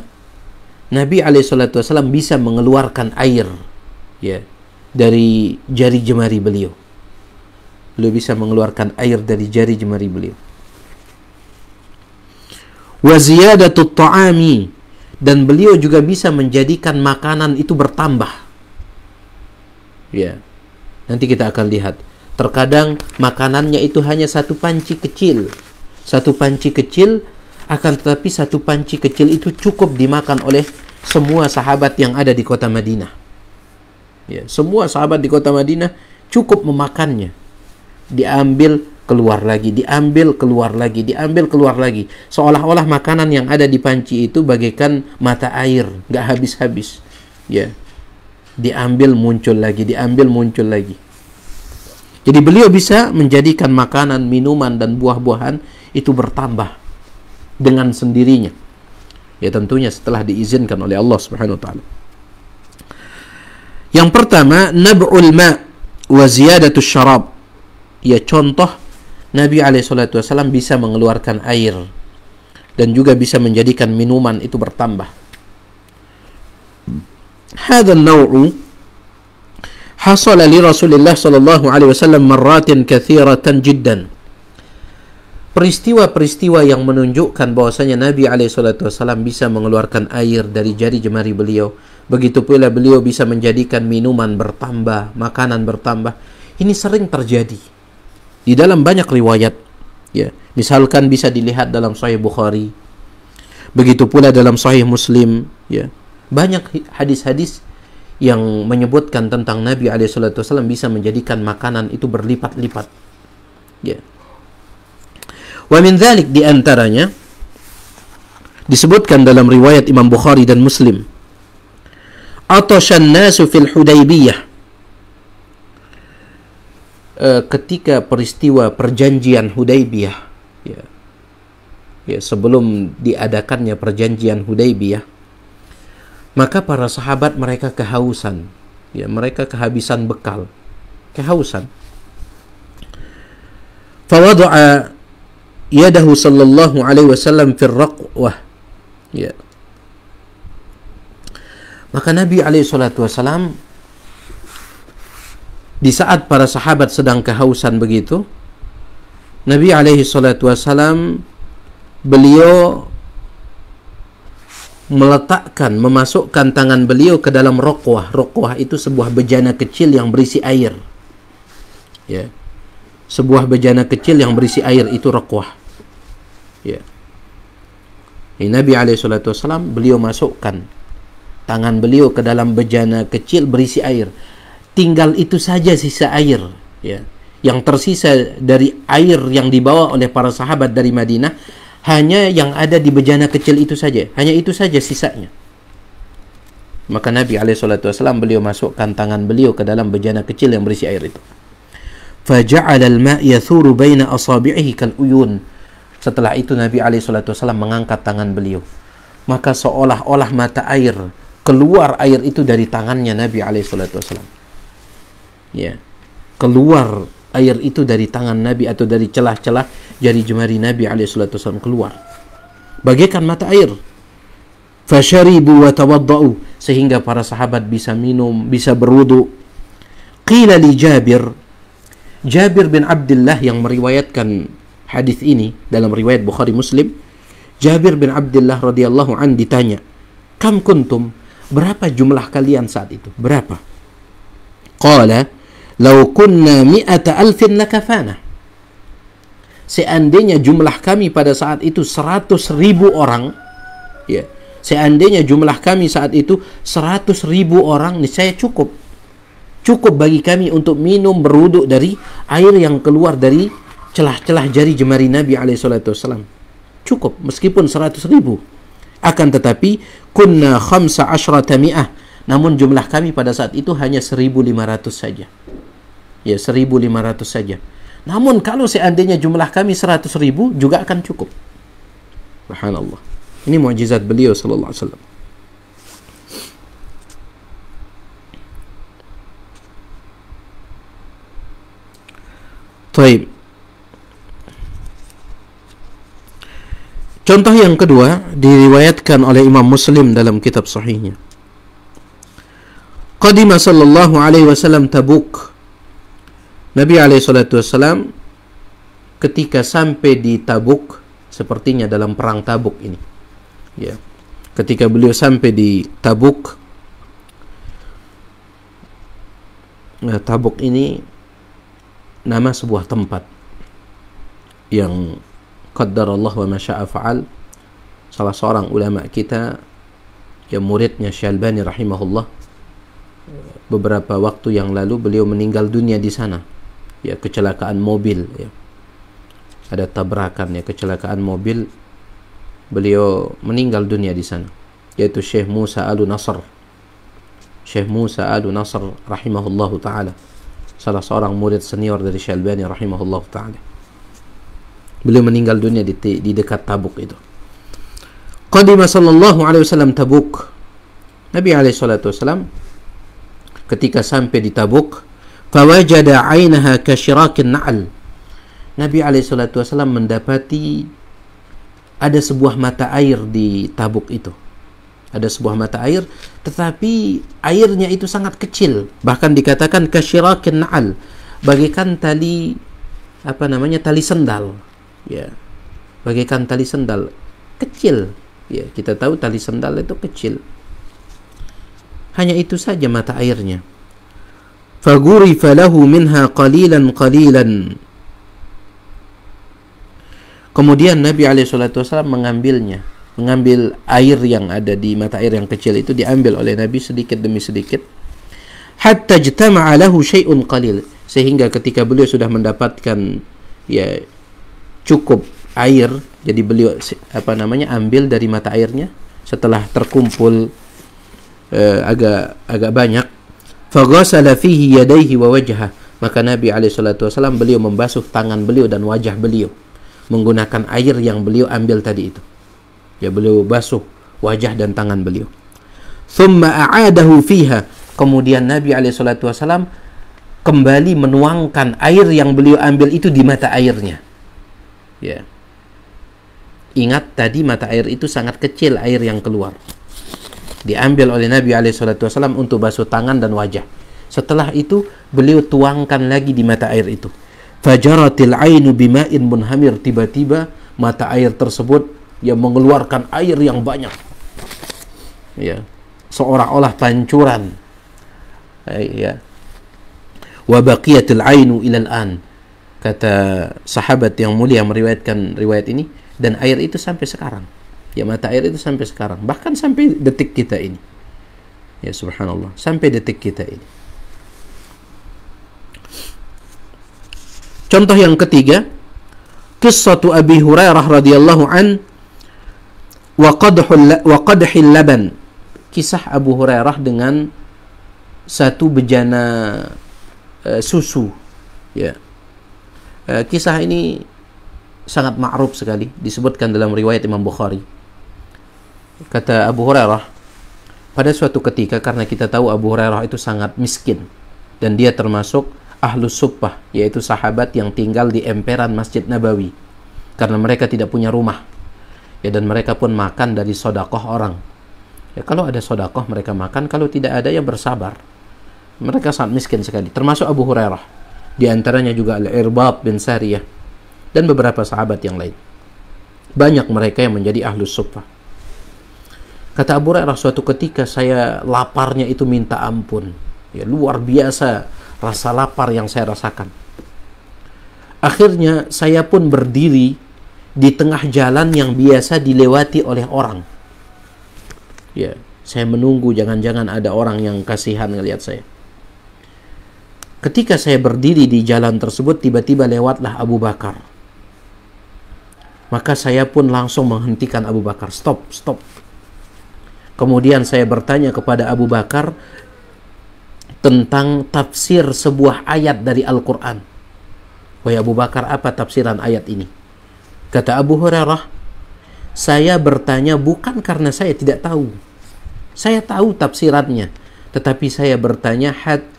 Nabi SAW bisa mengeluarkan air, ya, dari jari jemari beliau. Beliau bisa mengeluarkan air dari jari jemari beliau. Wa ziyadatut ta'ami, dan beliau juga bisa menjadikan makanan itu bertambah. Ya. Nanti kita akan lihat. Terkadang makanannya itu hanya satu panci kecil. Satu panci kecil, akan tetapi satu panci kecil itu cukup dimakan oleh semua sahabat yang ada di kota Madinah. Ya, semua sahabat di kota Madinah cukup memakannya. Diambil keluar lagi, diambil keluar lagi, diambil keluar lagi. Seolah-olah makanan yang ada di panci itu bagaikan mata air, nggak habis-habis. Ya, diambil muncul lagi, diambil muncul lagi. Jadi beliau bisa menjadikan makanan, minuman, dan buah-buahan itu bertambah dengan sendirinya. Ya, tentunya setelah diizinkan oleh Allah Subhanahu wa taala. Yang pertama, nab'ul ma' wa ziyadatus syarab. Ya, contoh Nabi SAW bisa mengeluarkan air dan juga bisa menjadikan minuman itu bertambah. Hadha an-naw'u hasala li Rasulillah sallallahu alaihi wasallam marratin katsiratan jiddan. Peristiwa-peristiwa yang menunjukkan bahwasanya Nabi SAW bisa mengeluarkan air dari jari jemari beliau, begitu pula beliau bisa menjadikan minuman bertambah, makanan bertambah. Ini sering terjadi di dalam banyak riwayat, ya. Misalkan bisa dilihat dalam Sahih Bukhari, begitu pula dalam Sahih Muslim, ya. Banyak hadis-hadis yang menyebutkan tentang Nabi SAW bisa menjadikan makanan itu berlipat-lipat, ya. Wa min dzalik, di antaranya disebutkan dalam riwayat Imam Bukhari dan Muslim, atashan nasu fil Hudaybiyah, ketika peristiwa perjanjian Hudaybiyah, ya, sebelum diadakannya perjanjian Hudaybiyah, maka para sahabat mereka kehausan, ya, mereka kehabisan bekal, kehausan. Fawada'a yadahu sallallahu alaihi wasallam fil raqwah, ya. Maka Nabi alaihi salatu wasallam, di saat para sahabat sedang kehausan begitu, Nabi alaihi salatu wasallam beliau meletakkan, memasukkan tangan beliau ke dalam raqwah. Raqwah itu sebuah bejana kecil yang berisi air. Ya. Sebuah bejana kecil yang berisi air itu raqwah. Ya. Nabi SAW, beliau masukkan tangan beliau ke dalam bejana kecil berisi air. Tinggal itu saja sisa air, ya. Yang tersisa dari air yang dibawa oleh para sahabat dari Madinah, hanya yang ada di bejana kecil itu saja. Hanya itu saja sisanya. Maka Nabi SAW, beliau masukkan tangan beliau ke dalam bejana kecil yang berisi air itu. Faja'ala al-ma' yathuru baina asabi'ihi kal-uyun. Setelah itu Nabi SAW mengangkat tangan beliau. Maka seolah-olah mata air, keluar air itu dari tangannya Nabi SAW. Ya. Keluar air itu dari tangan Nabi, atau dari celah-celah jari jemari Nabi SAW keluar. Bagaikan mata air. Fasharibu wa tawadda'u, sehingga para sahabat bisa minum, bisa berwudu. Qila li Jabir bin Abdullah yang meriwayatkan hadis ini dalam riwayat Bukhari Muslim, Jabir bin Abdullah radhiyallahu an ditanya, "Kam kuntum?" Berapa jumlah kalian saat itu? Berapa? Qala, "Law kunna 100,000 lakafana." Seandainya jumlah kami pada saat itu 100.000 orang, ya. Seandainya jumlah kami saat itu 100.000 orang, niscaya cukup. Cukup bagi kami untuk minum, berwudu dari air yang keluar dari celah-celah jari jemari Nabi SAW. Cukup, meskipun 100.000. Akan tetapi, kunna 15 namun jumlah kami pada saat itu hanya 1.500 saja. Ya, 1.500 saja. Namun kalau seandainya jumlah kami 100.000, juga akan cukup. Subhanallah. Ini mukjizat beliau sallallahu alaihi wasallam. Taib. Contoh yang kedua diriwayatkan oleh Imam Muslim dalam kitab sahihnya. Qadima sallallahu alaihi wasallam Tabuk. Nabi alaihi salatu wasallam ketika sampai di Tabuk, sepertinya dalam perang Tabuk ini. Ya. Ketika beliau sampai di Tabuk, Tabuk ini nama sebuah tempat yang qaddarallah wa masya'a fa'al. Salah seorang ulama kita, yang muridnya Syalbani rahimahullah, beberapa waktu yang lalu beliau meninggal dunia di sana. Ya, kecelakaan mobil, ya. Ada tabrakan, ya, kecelakaan mobil. Beliau meninggal dunia di sana, yaitu Syekh Musa Al-Nasr. Syekh Musa Al-Nasr rahimahullahu ta'ala, salah seorang murid senior dari Syalbani rahimahullahu ta'ala. Beliau meninggal dunia di dekat Tabuk itu. Qadima sallallahu alaihi wasallam Tabuk. Nabi alaihi salatu wasallam ketika sampai di Tabuk, fawajada 'ainaha kasyirakin na'al. Nabi alaihi salatu wasallam mendapati ada sebuah mata air di Tabuk itu. Ada sebuah mata air, tetapi airnya itu sangat kecil. Bahkan dikatakan kasyirakin na'al, bagaikan tali, tali sendal. Ya. Bagaikan tali sendal, kecil. Ya, kita tahu tali sendal itu kecil. Hanya itu saja mata airnya. Fagurifa lahu minha qalilan qalilan. Kemudian Nabi SAW mengambil air yang ada di mata air yang kecil itu, diambil oleh Nabi sedikit demi sedikit. Hatta jtama'a lahu syai'un qalil, sehingga ketika beliau sudah mendapatkan, ya, cukup air, jadi beliau ambil dari mata airnya setelah terkumpul agak banyak. Faghasala fihi yadayhi wa wajhah, maka Nabi SAW beliau membasuh tangan beliau dan wajah beliau menggunakan air yang beliau ambil tadi itu. Ya, beliau basuh wajah dan tangan beliau. Thumma a'adahu fiha, kemudian Nabi SAW kembali menuangkan air yang beliau ambil itu di mata airnya. Ya. Ingat tadi mata air itu sangat kecil, air yang keluar. Diambil oleh Nabi SAW untuk basuh tangan dan wajah. Setelah itu beliau tuangkan lagi di mata air itu. Fajaratil ainu bima'in munhamir, tiba-tiba mata air tersebut yang mengeluarkan air yang banyak. Ya, seolah-olah pancuran. Ya. Wa baqiyatil ainu ilal an. Kata sahabat yang mulia yang meriwayatkan riwayat ini, dan air itu sampai sekarang. Ya, mata air itu sampai sekarang, bahkan sampai detik kita ini. Ya subhanallah, sampai detik kita ini. Contoh yang ketiga, qissatu Abi Hurairah radhiyallahu an wa qadhil laban. Kisah Abu Hurairah dengan satu bejana susu. Ya. Kisah ini sangat ma'ruf sekali, disebutkan dalam riwayat Imam Bukhari. Kata Abu Hurairah, pada suatu ketika, karena kita tahu Abu Hurairah itu sangat miskin dan dia termasuk Ahlus Suffah, yaitu sahabat yang tinggal di emperan Masjid Nabawi karena mereka tidak punya rumah. Ya, dan mereka pun makan dari sedekah orang. Ya, kalau ada sedekah mereka makan, kalau tidak ada ya bersabar. Mereka sangat miskin sekali, termasuk Abu Hurairah. Di antaranya juga Al-Irbad bin Sariyah dan beberapa sahabat yang lain. Banyak mereka yang menjadi Ahlus Suffah. Kata Abu Hurairah, suatu ketika saya laparnya itu minta ampun. Ya, luar biasa rasa lapar yang saya rasakan. Akhirnya saya pun berdiri di tengah jalan yang biasa dilewati oleh orang. Ya, saya menunggu, jangan-jangan ada orang yang kasihan ngelihat saya. Ketika saya berdiri di jalan tersebut, tiba-tiba lewatlah Abu Bakar. Maka saya pun langsung menghentikan Abu Bakar. Stop, stop. Kemudian saya bertanya kepada Abu Bakar tentang tafsir sebuah ayat dari Al-Quran. Wahai Abu Bakar, apa tafsiran ayat ini? Kata Abu Hurairah, saya bertanya bukan karena saya tidak tahu. Saya tahu tafsirannya, tetapi saya bertanya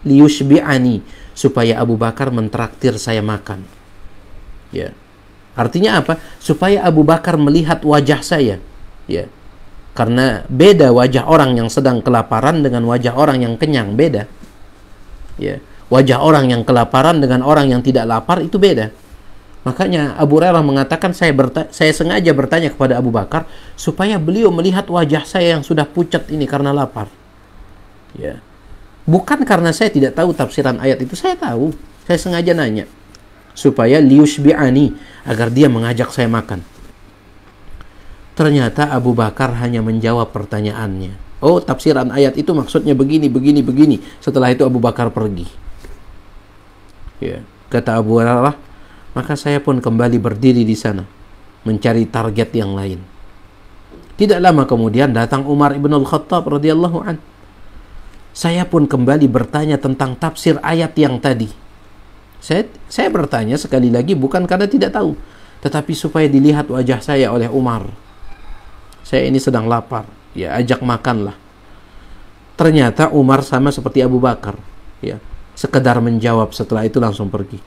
liyushbi'ani, supaya Abu Bakar mentraktir saya makan. Ya. Artinya apa? Supaya Abu Bakar melihat wajah saya. Ya. Karena beda wajah orang yang sedang kelaparan dengan wajah orang yang kenyang, beda. Ya. Wajah orang yang kelaparan dengan orang yang tidak lapar itu beda. Makanya Abu Hurairah mengatakan saya sengaja bertanya kepada Abu Bakar supaya beliau melihat wajah saya yang sudah pucat ini karena lapar. Ya. Bukan karena saya tidak tahu tafsiran ayat itu, saya tahu. Saya sengaja nanya supaya liyushbi'ani, agar dia mengajak saya makan. Ternyata Abu Bakar hanya menjawab pertanyaannya. Oh, tafsiran ayat itu maksudnya begini, begini, begini. Setelah itu Abu Bakar pergi. Ya. Kata Abu Hurairah, maka saya pun kembali berdiri di sana, mencari target yang lain. Tidak lama kemudian datang Umar ibn al-Khattab radhiyallahu an. Saya pun kembali bertanya tentang tafsir ayat yang tadi. Saya bertanya sekali lagi bukan karena tidak tahu, tetapi supaya dilihat wajah saya oleh Umar. Saya ini sedang lapar, ya ajak makanlah. Ternyata Umar sama seperti Abu Bakar, ya sekedar menjawab, setelah itu langsung pergi.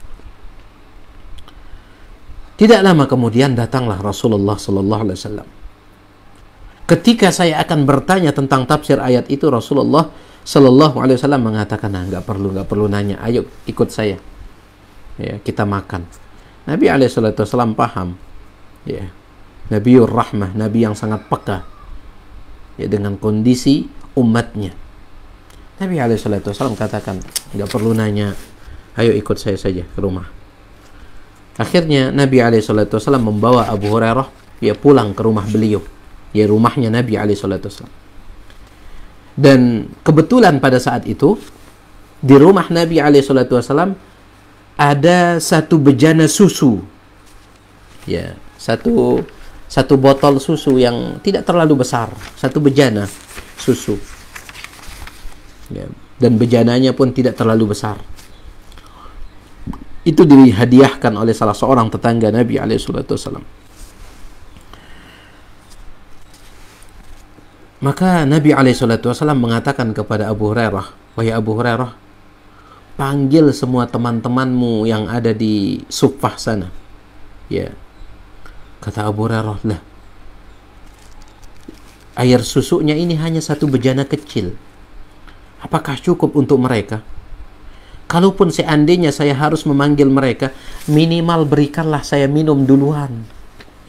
Tidak lama kemudian datanglah Rasulullah sallallahu alaihi wasallam. Ketika saya akan bertanya tentang tafsir ayat itu, Rasulullah sallallahu alaihi wasallam mengatakan, "Nah, enggak perlu nanya, ayo ikut saya. Ya, kita makan." Nabi alaihi wasallam paham. Ya. Nabiur Rahmah, nabi yang sangat peka ya dengan kondisi umatnya. Nabi alaihi wasallam katakan, "Enggak perlu nanya, ayo ikut saya saja ke rumah." Akhirnya Nabi SAW membawa Abu Hurairah ya pulang ke rumah beliau, ya rumahnya Nabi SAW. Dan kebetulan pada saat itu di rumah Nabi SAW ada satu bejana susu, ya satu botol susu yang tidak terlalu besar, satu bejana susu, ya, dan bejananya pun tidak terlalu besar. Itu dihadiahkan oleh salah seorang tetangga Nabi SAW. Maka Nabi SAW mengatakan kepada Abu Hurairah, "Wahai Abu Hurairah, panggil semua teman-temanmu yang ada di Suffah sana." Ya. Kata Abu Hurairah, "Lah, air susunya ini hanya satu bejana kecil. Apakah cukup untuk mereka? Kalaupun seandainya saya harus memanggil mereka, minimal berikanlah saya minum duluan.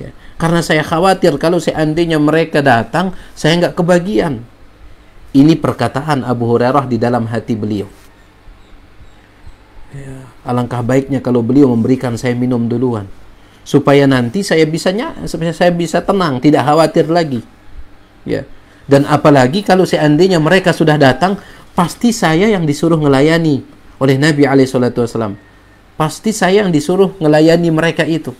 Ya. Karena saya khawatir kalau seandainya mereka datang, saya nggak kebagian." Ini perkataan Abu Hurairah di dalam hati beliau. Ya. Alangkah baiknya kalau beliau memberikan saya minum duluan, supaya nanti saya bisa tenang, tidak khawatir lagi. Ya. Dan apalagi kalau seandainya mereka sudah datang, pasti saya yang disuruh ngelayani oleh Nabi SAW. Pasti saya yang disuruh ngelayani mereka itu.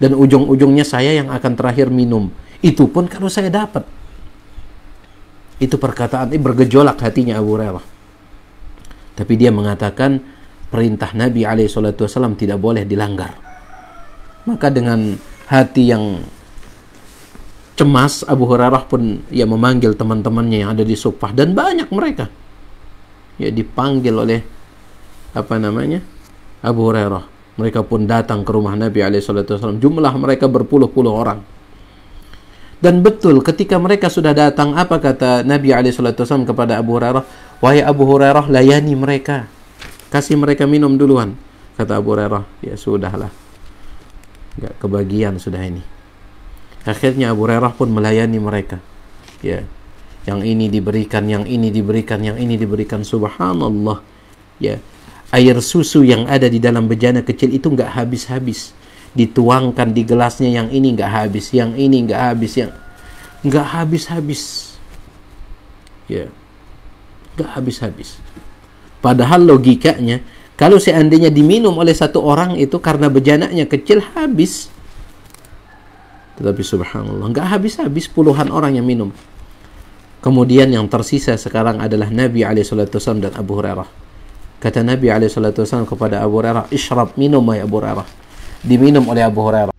Dan ujung-ujungnya saya yang akan terakhir minum. Itu pun kalau saya dapat. Itu perkataan ini bergejolak hatinya Abu Hurairah. Tapi dia mengatakan perintah Nabi SAW tidak boleh dilanggar. Maka dengan hati yang cemas, Abu Hurairah pun memanggil teman-temannya yang ada di Suffah, dan banyak mereka dipanggil oleh Abu Hurairah. Mereka pun datang ke rumah Nabi SAW. Jumlah mereka berpuluh-puluh orang. Dan betul ketika mereka sudah datang, apa kata Nabi SAW kepada Abu Hurairah? Wahai Abu Hurairah, layani mereka, kasih mereka minum duluan. Kata Abu Hurairah, ya sudahlah, nggak kebagian sudah ini. Akhirnya Abu Hurairah pun melayani mereka. Ya, yang ini diberikan, yang ini diberikan, yang ini diberikan. Subhanallah. Ya, air susu yang ada di dalam bejana kecil itu nggak habis-habis. Dituangkan di gelasnya, yang ini nggak habis, yang ini nggak habis, yang nggak habis-habis. Ya, nggak habis-habis. Padahal logikanya, kalau seandainya diminum oleh satu orang itu karena bejananya kecil, habis. Tetapi subhanallah, nggak habis-habis, puluhan orang yang minum. Kemudian yang tersisa sekarang adalah Nabi SAW dan Abu Hurairah. Kata Nabi SAW kepada Abu Hurairah, ishrab, minum ya Abu Hurairah. Diminum oleh Abu Hurairah.